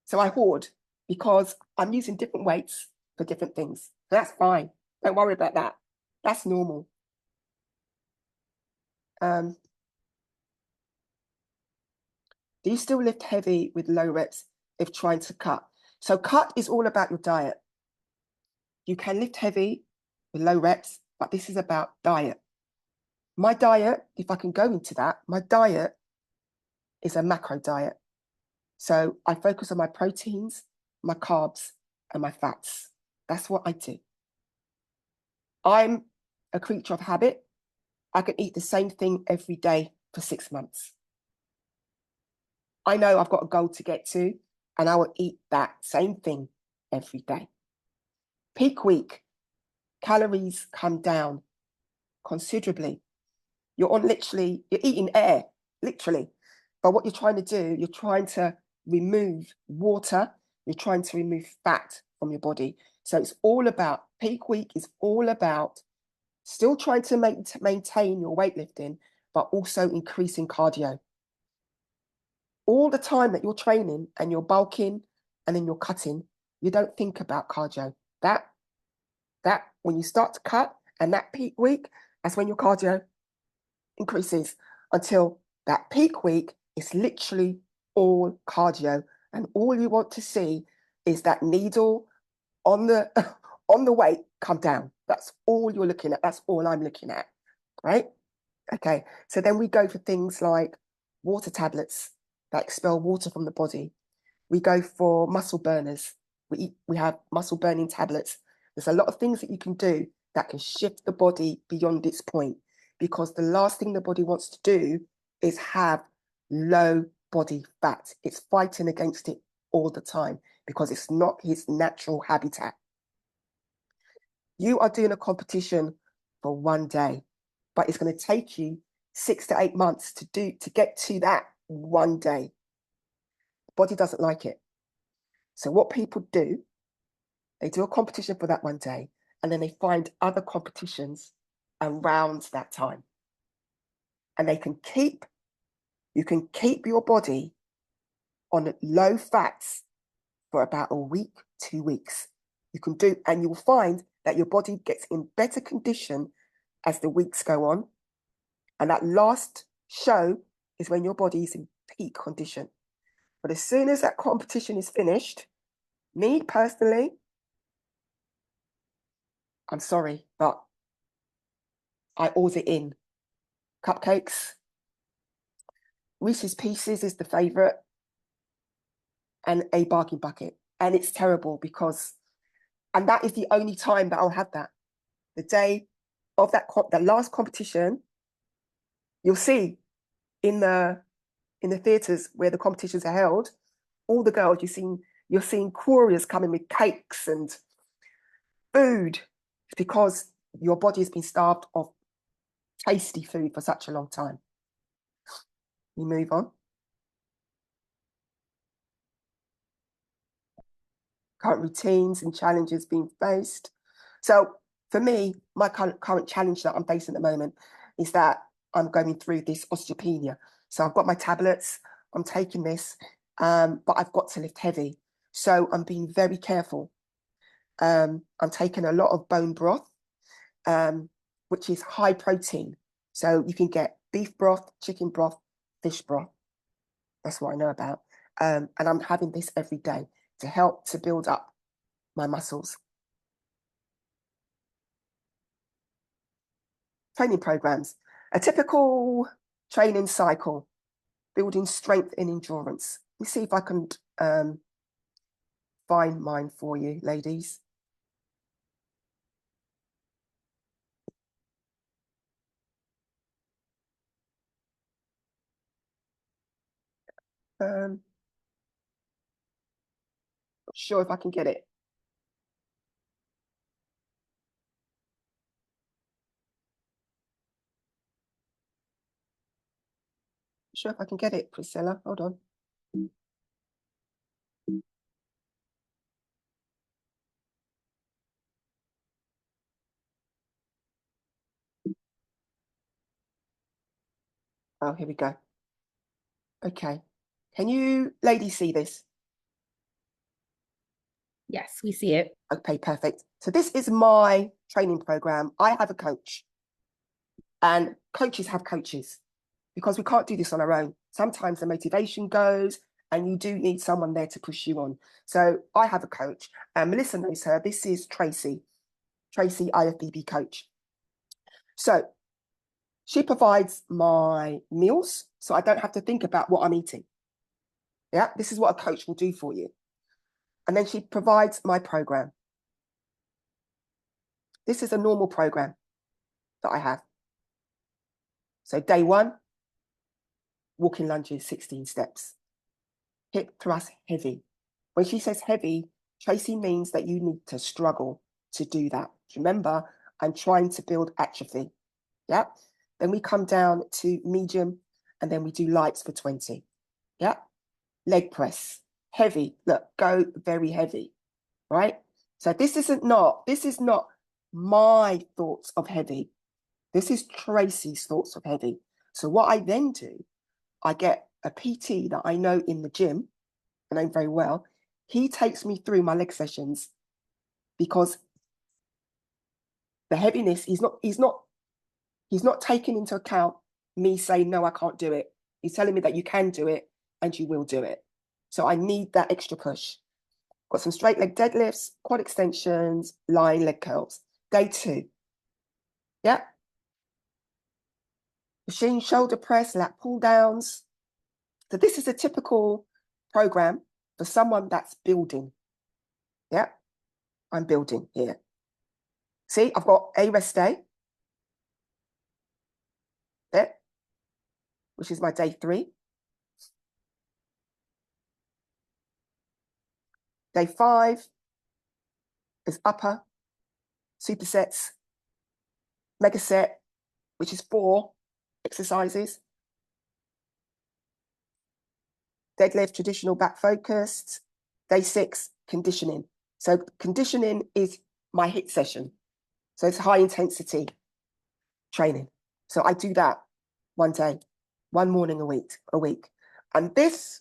So I hoard because I'm using different weights for different things. So that's fine. Don't worry about that. That's normal. Do you still lift heavy with low reps if trying to cut? So cut is all about your diet. You can lift heavy with low reps, but this is about diet. My diet, if I can go into that, my diet is a macro diet. So I focus on my proteins, my carbs, and my fats. That's what I do. I'm a creature of habit. I can eat the same thing every day for 6 months. I know I've got a goal to get to, and I will eat that same thing every day. Peak week, calories come down considerably. You're eating air, literally. But what you're trying to do, you're trying to remove water, you're trying to remove fat from your body. So it's all about, peak week is all about still trying to maintain your weightlifting, but also increasing cardio. All the time that you're training and you're bulking and then you're cutting, you don't think about cardio. That when you start to cut and that peak week, that's when your cardio increases until that peak week is literally all cardio. And all you want to see is that needle on the on the weight come down. That's all you're looking at. That's all I'm looking at, right? Okay, so then we go for things like water tablets that expel water from the body. We go for muscle burners. We have muscle burning tablets. There's a lot of things that you can do that can shift the body beyond its point, because the last thing the body wants to do is have low body fat. It's fighting against it all the time because it's not his natural habitat. You are doing a competition for one day, but it's going to take you 6 to 8 months to get to that one day. The body doesn't like it. So what people do, they do a competition for that one day, and then they find other competitions around that time. And you can keep your body on low fats for about a week, 2 weeks. And you'll find that your body gets in better condition as the weeks go on. And that last show is when your body is in peak condition. But as soon as that competition is finished, me personally, I'm sorry, but I order in cupcakes. Reese's Pieces is the favorite, and a bargain bucket. And it's terrible because And that is the only time that I'll have that. The day of that last competition, you'll see in the theatres where the competitions are held, all the girls, you're seeing couriers coming with cakes and food. It's because your body has been starved of tasty food for such a long time. We move on. Current routines and challenges being faced. So for me, my current challenge that I'm facing at the moment is that I'm going through this osteopenia. So I've got my tablets, I'm taking this, but I've got to lift heavy. So I'm being very careful. I'm taking a lot of bone broth, which is high protein. So you can get beef broth, chicken broth, fish broth. That's what I know about. And I'm having this every day to help to build up my muscles. Training programs. A typical training cycle, building strength and endurance. Let me see if I can find mine for you, ladies. Not sure if I can get it. Not sure if I can get it, Priscilla. Hold on. Oh, here we go. Okay. Can you ladies see this? Yes, we see it. Okay, perfect. So this is my training program. I have a coach, and coaches have coaches, because we can't do this on our own. Sometimes the motivation goes and you do need someone there to push you on. So I have a coach, and Melissa knows her. This is Tracy, IFBB coach. So she provides my meals, so I don't have to think about what I'm eating. Yeah, this is what a coach will do for you. And then she provides my program. This is a normal program that I have. So day 1, walking lunges, 16 steps. Hip thrust heavy. When she says heavy, Tracy means that you need to struggle to do that. Remember, I'm trying to build atrophy. Yeah. Then we come down to medium, and then we do lights for 20. Yeah. Leg press, heavy. Look, go very heavy. Right. So this is not my thoughts of heavy. This is Tracy's thoughts of heavy. So what I then do, I get a PT that I know in the gym, I know very well. He takes me through my leg sessions, because the heaviness, he's not taking into account me saying, no, I can't do it. He's telling me that you can do it and you will do it. So I need that extra push. Got some straight leg deadlifts, quad extensions, lying leg curls. Day 2. Yeah. Machine shoulder press, lat pull downs. So this is a typical program for someone that's building. Yeah. I'm building here. See, I've got a rest day. There, which is my day 3. Day 5 is upper, supersets, mega set, which is 4 exercises. Deadlift, traditional back focused. Day 6, conditioning. So conditioning is my HIIT session. So it's high intensity training. So I do that one day, one morning a week. And this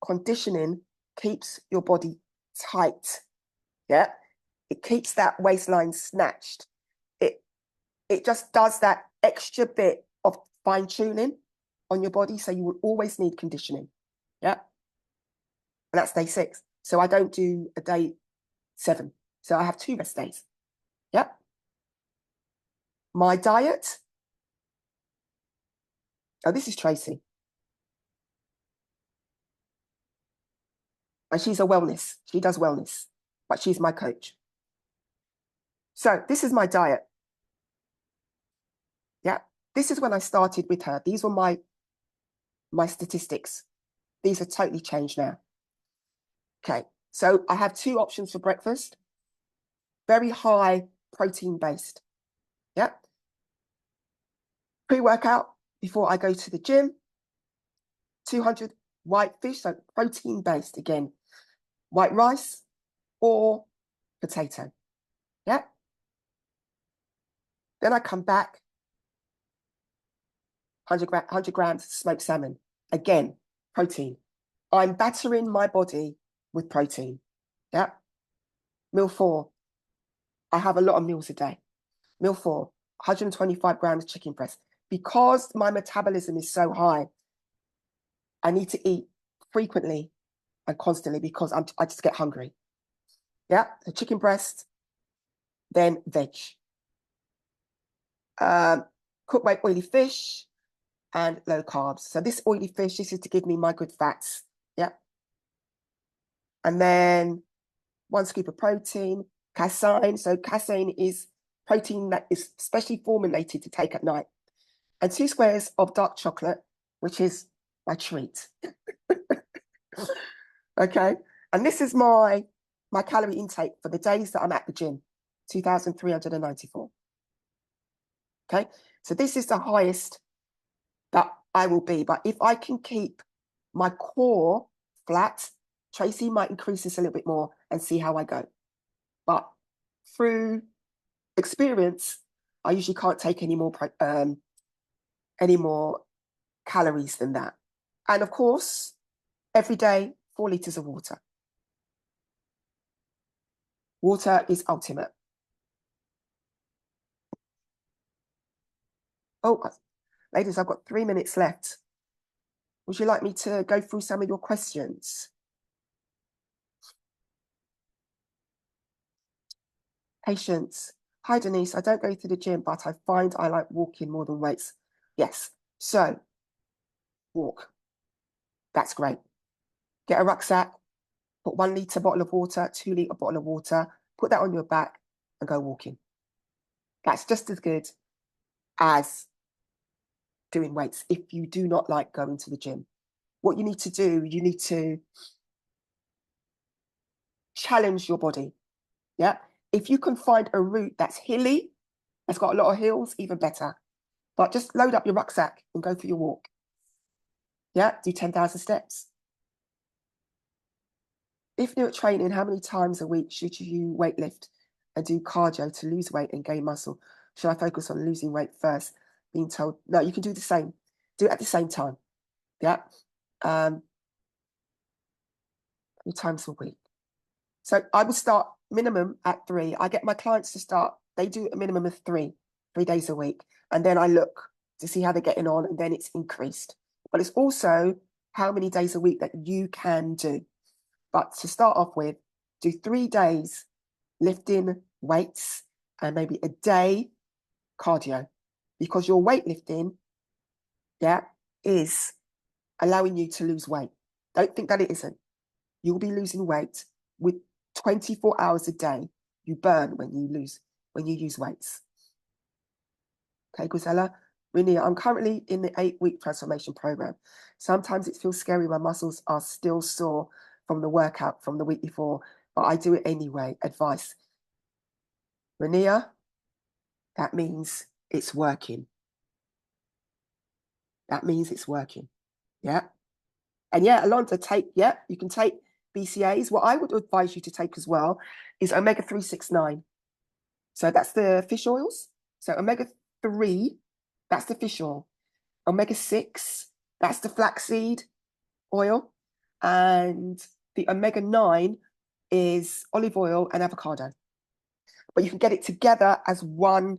conditioning keeps your body tight. Yeah. It keeps that waistline snatched. It just does that extra bit of fine tuning on your body. So you will always need conditioning. Yeah. And that's day 6. So I don't do a day 7. So I have 2 rest days. Yeah. My diet. Oh, this is Tracy. And she's a wellness. She does wellness, but she's my coach. So this is my diet. Yeah, this is when I started with her. These were my statistics. These are totally changed now. Okay, so I have 2 options for breakfast. Very high protein based. Yeah. Pre-workout before I go to the gym. 200 white fish, so protein based again. White rice or potato. Yeah. Then I come back. 100 grams smoked salmon. Again, protein. I'm battering my body with protein. Yeah. Meal 4. I have a lot of meals a day. Meal 4, 125 grams chicken breast. Because my metabolism is so high, I need to eat frequently and constantly because I just get hungry. Yeah, the chicken breast, then veg. Cooked white oily fish and low carbs. So this oily fish, this is to give me my good fats. Yeah. And then 1 scoop of protein, casein. So casein is protein that is specially formulated to take at night. And 2 squares of dark chocolate, which is my treat. Okay. And this is my calorie intake for the days that I'm at the gym, 2,394. Okay. So this is the highest that I will be. But if I can keep my core flat, Tracy might increase this a little bit more and see how I go. But through experience, I usually can't take any more calories than that. And of course, every day, 4 liters of water. Water is ultimate. Oh, ladies, I've got 3 minutes left. Would you like me to go through some of your questions? Patience. Hi, Denise. I don't go to the gym, but I find I like walking more than weights. Yes. So, walk. That's great. Get a rucksack, put 1 litre bottle of water, 2 litre bottle of water, put that on your back and go walking. That's just as good as doing weights if you do not like going to the gym. What you need to do, you need to challenge your body. Yeah. If you can find a route that's hilly, that's got a lot of hills, even better. But just load up your rucksack and go for your walk. Yeah. Do 10,000 steps. If you're at training, how many times a week should you weightlift and do cardio to lose weight and gain muscle? Should I focus on losing weight first? Being told, no, you can do the same. Do it at the same time. Yeah. 3 times a week. So I would start minimum at 3. I get my clients to start, they do a minimum of 3 days a week. And then I look to see how they're getting on, and then it's increased. But it's also how many days a week that you can do. But to start off with, do 3 days lifting weights and maybe a day cardio, because your weightlifting, yeah, is allowing you to lose weight. Don't think that it isn't. You'll be losing weight with 24 hours a day. You burn when you use weights. Okay, Grisella. Renia, I'm currently in the 8-week transformation program. Sometimes it feels scary. My muscles are still sore from the workout from the week before, but I do it anyway. Advice. Renia, that means it's working. That means it's working. Yeah. And yeah, Alonda, you can take BCAs. What I would advise you to take as well is omega-369. So that's the fish oils. So omega-3, that's the fish oil. Omega-6, that's the flaxseed oil. And the omega-9 is olive oil and avocado. But you can get it together as one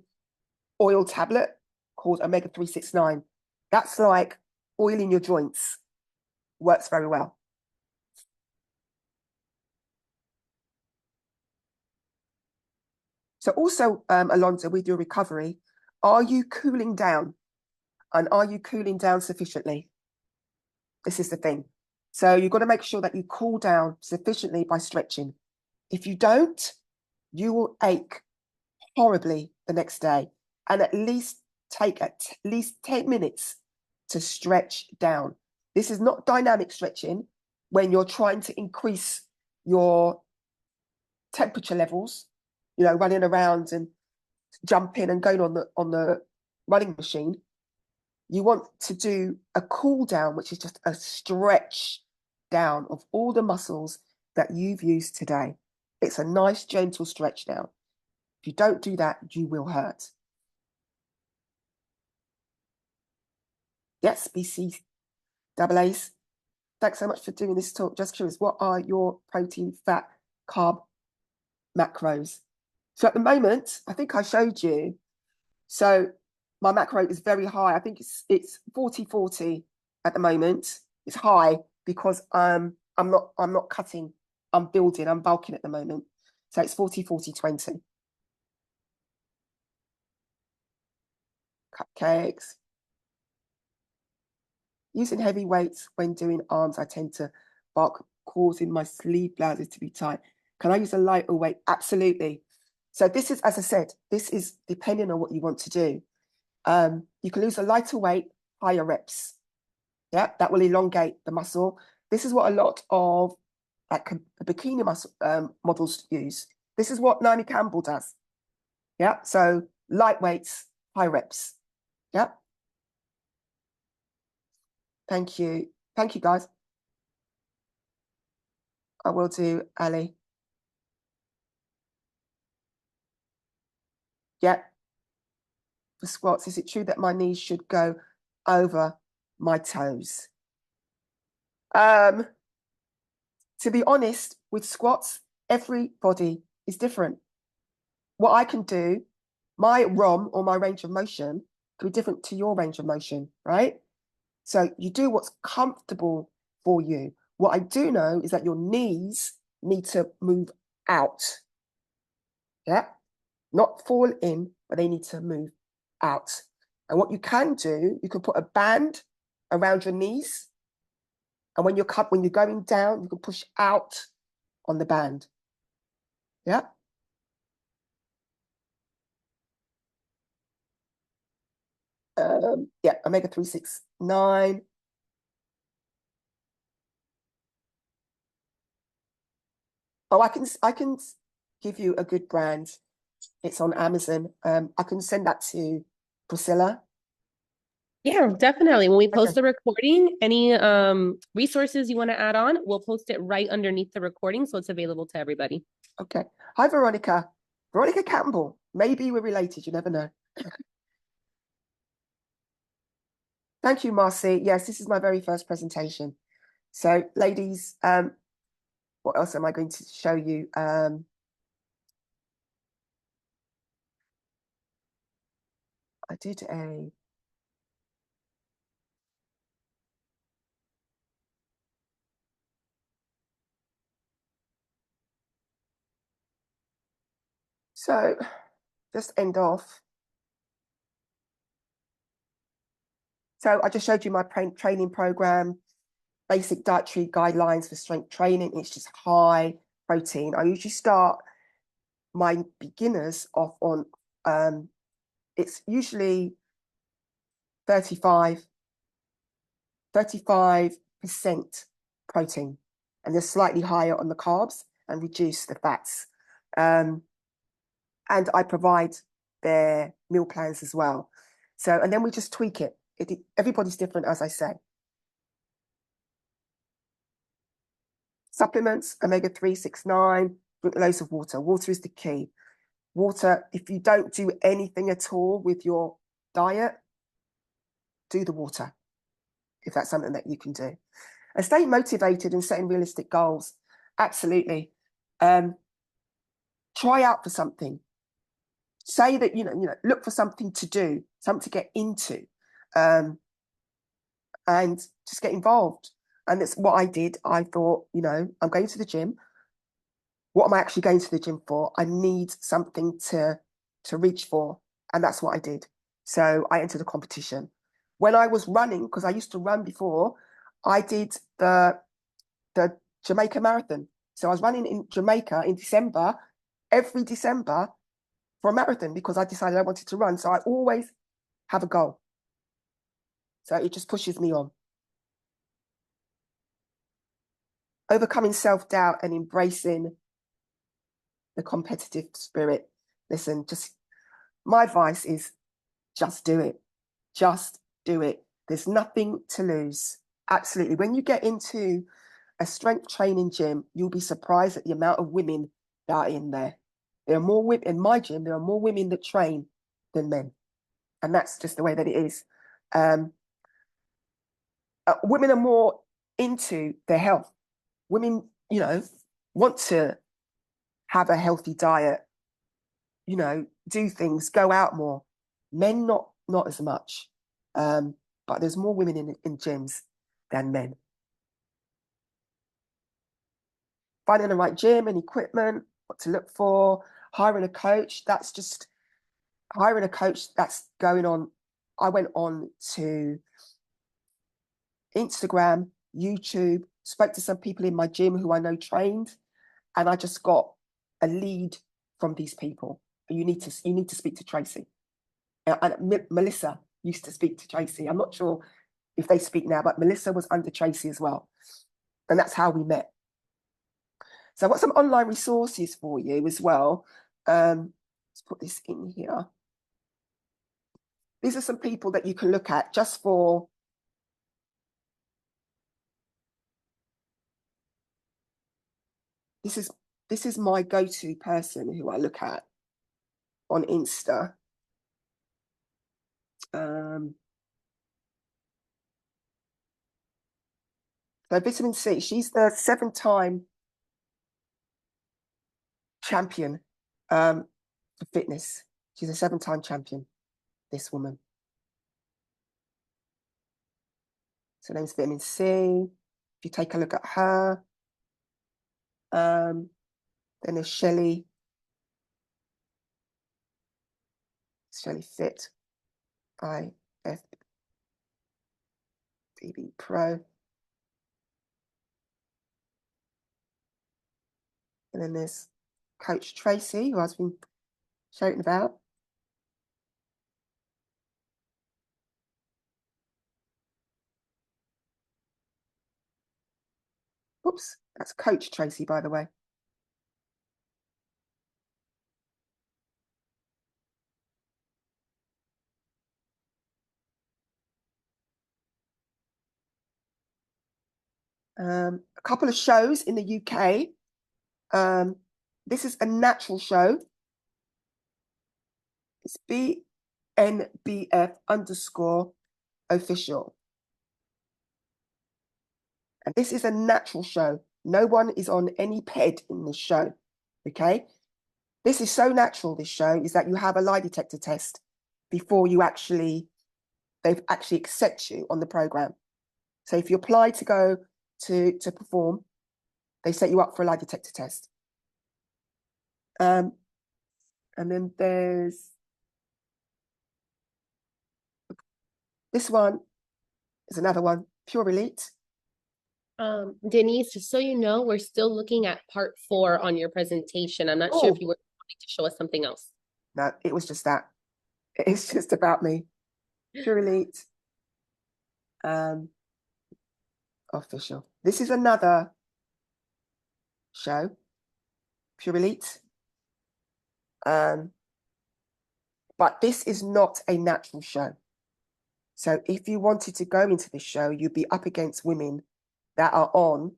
oil tablet called omega-369. That's like oiling your joints. Works very well. So also, Alonso, with your recovery, are you cooling down? And are you cooling down sufficiently? This is the thing. So you've got to make sure that you cool down sufficiently by stretching. If you don't, you will ache horribly the next day, and at least take at least 10 minutes to stretch down. This is not dynamic stretching when you're trying to increase your temperature levels, you know, running around and jumping and going on the running machine. You want to do a cool down, which is just a stretch down of all the muscles that you've used today. It's a nice, gentle stretch down. If you don't do that, you will hurt. Yes, BC double A's. Thanks so much for doing this talk. Just curious, what are your protein, fat, carb macros? So at the moment, I think I showed you. So my macro is very high. I think it's 40-40 at the moment. It's high because I'm not cutting. I'm building. I'm bulking at the moment. So it's 40-40-20. Cupcakes. Using heavy weights when doing arms, I tend to bulk, causing my sleeve blouses to be tight. Can I use a lighter weight? Absolutely. So this is, as I said, this is depending on what you want to do. You can use a lighter weight, higher reps. Yeah, that will elongate the muscle. This is what a lot of like bikini muscle models use. This is what Naomi Campbell does. Yeah, so light weights, high reps. Yeah. Thank you. Thank you, guys. I will do, Ali. Yeah. For squats, is it true that my knees should go over my toes? To be honest, with squats, everybody is different. What I can do, my ROM or my range of motion can be different to your range of motion, right? So you do what's comfortable for you. What I do know is that your knees need to move out. Yeah, not fall in, but they need to move out. And what you can do, you can put a band around your knees. And when you're going down, you can push out on the band. Yeah. Yeah, omega 369. Oh, I can give you a good brand. It's on Amazon. I can send that to Priscilla. Yeah, definitely. When we post Okay. the recording, any resources you want to add on, we'll post it right underneath the recording so it's available to everybody. Okay. Hi, Veronica. Veronica Campbell. Maybe we're related. You never know. Thank you, Marcy. Yes, this is my very first presentation. So, ladies, what else am I going to show you? I did a... So, just end off. So I just showed you my training program, basic dietary guidelines for strength training. It's just high protein. I usually start my beginners off on, it's usually 35% protein, and they're slightly higher on the carbs and reduce the fats. And I provide their meal plans as well. So, and then we just tweak it. Everybody's different, as I say. Supplements, omega 369, drink loads of water. Water is the key. Water, if you don't do anything at all with your diet, do the water, if that's something that you can do. And stay motivated and setting realistic goals. Absolutely. Try out for something. Say that, look for something to do, something to get into, and just get involved. And that's what I did. I thought, I'm going to the gym. What am I actually going to the gym for? I need something to reach for. And that's what I did. So I entered a competition. When I was running, because I used to run before, I did the Jamaica Marathon. So I was running in Jamaica in December. Every December, for a marathon because I decided I wanted to run. So I always have a goal. So it just pushes me on. Overcoming self-doubt and embracing the competitive spirit. Listen, just my advice is just do it. Just do it. There's nothing to lose. Absolutely. When you get into a strength training gym, you'll be surprised at the amount of women that are in there. There are more women in my gym. There are more women that train than men, and that's just the way that it is. Women are more into their health. Women, want to have a healthy diet. Do things, go out more. Men, not as much. But there's more women in gyms than men. Finding the right gym and equipment, what to look for, hiring a coach. That's just hiring a coach. That's going on. I went on to Instagram, YouTube, spoke to some people in my gym who I know trained, and I just got a lead from these people. You need to speak to Tracy. And Melissa used to speak to Tracy. I'm not sure if they speak now, but Melissa was under Tracy as well. And that's how we met. So I've got some online resources for you as well. Let's put this in here. These are some people that you can look at just for this is my go-to person who I look at on Insta. So vitamin C, she's the 7-time champion for fitness. She's a 7-time champion, this woman. So her name's Vitamin C. If you take a look at her, then there's Shelley Fit, IFBB Pro. And then there's Coach Tracy, who I've been shouting about. Oops, that's Coach Tracy, by the way. A couple of shows in the UK. This is a natural show. It's BNBF_official. And this is a natural show. No one is on any ped in this show, okay? This is so natural, this show, is that you have a lie detector test before they've actually accept you on the program. So if you apply to go to perform, they set you up for a lie detector test. And then there's this one is another one, Pure Elite. Denise, just so you know, we're still looking at part 4 on your presentation. I'm not sure if you were wanting to show us something else. No, it was just that. It's just about me. Pure Elite. Official. This is another show, Pure Elite. But this is not a natural show. So if you wanted to go into this show, you'd be up against women that are on,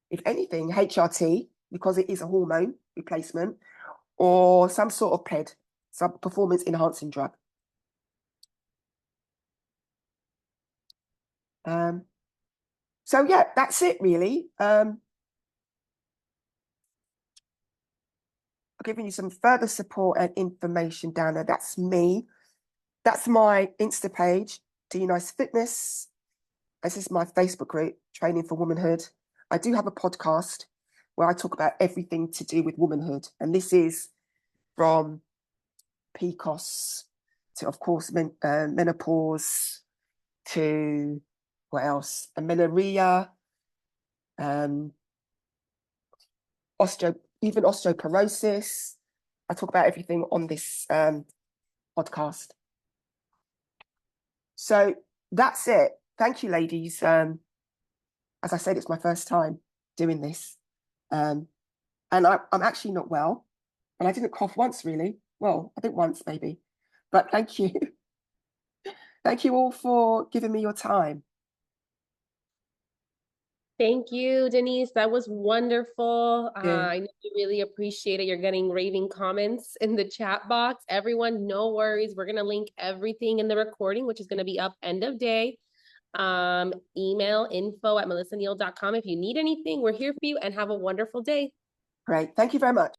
if anything, HRT, because it is a hormone replacement, or some sort of PED, some performance enhancing drug. So yeah, that's it really. I've given you some further support and information down there. That's me. That's my Insta page, Denise Fitness. This is my Facebook group, Training for Womanhood. I do have a podcast where I talk about everything to do with womanhood. And this is from PCOS to, of course, menopause to what else? Amenorrhea, even osteoporosis, I talk about everything on this podcast. So that's it. Thank you, ladies. As I said, it's my first time doing this. And I'm actually not well. And I didn't cough once, really. Well, I think once, maybe. But thank you. Thank you all for giving me your time. Thank you, Denise. That was wonderful. Yeah. I know you really appreciate it. You're getting raving comments in the chat box. Everyone, no worries. We're going to link everything in the recording, which is going to be up end of day. Email info@melissaneal.com. If you need anything, we're here for you, and have a wonderful day. Great. Thank you very much.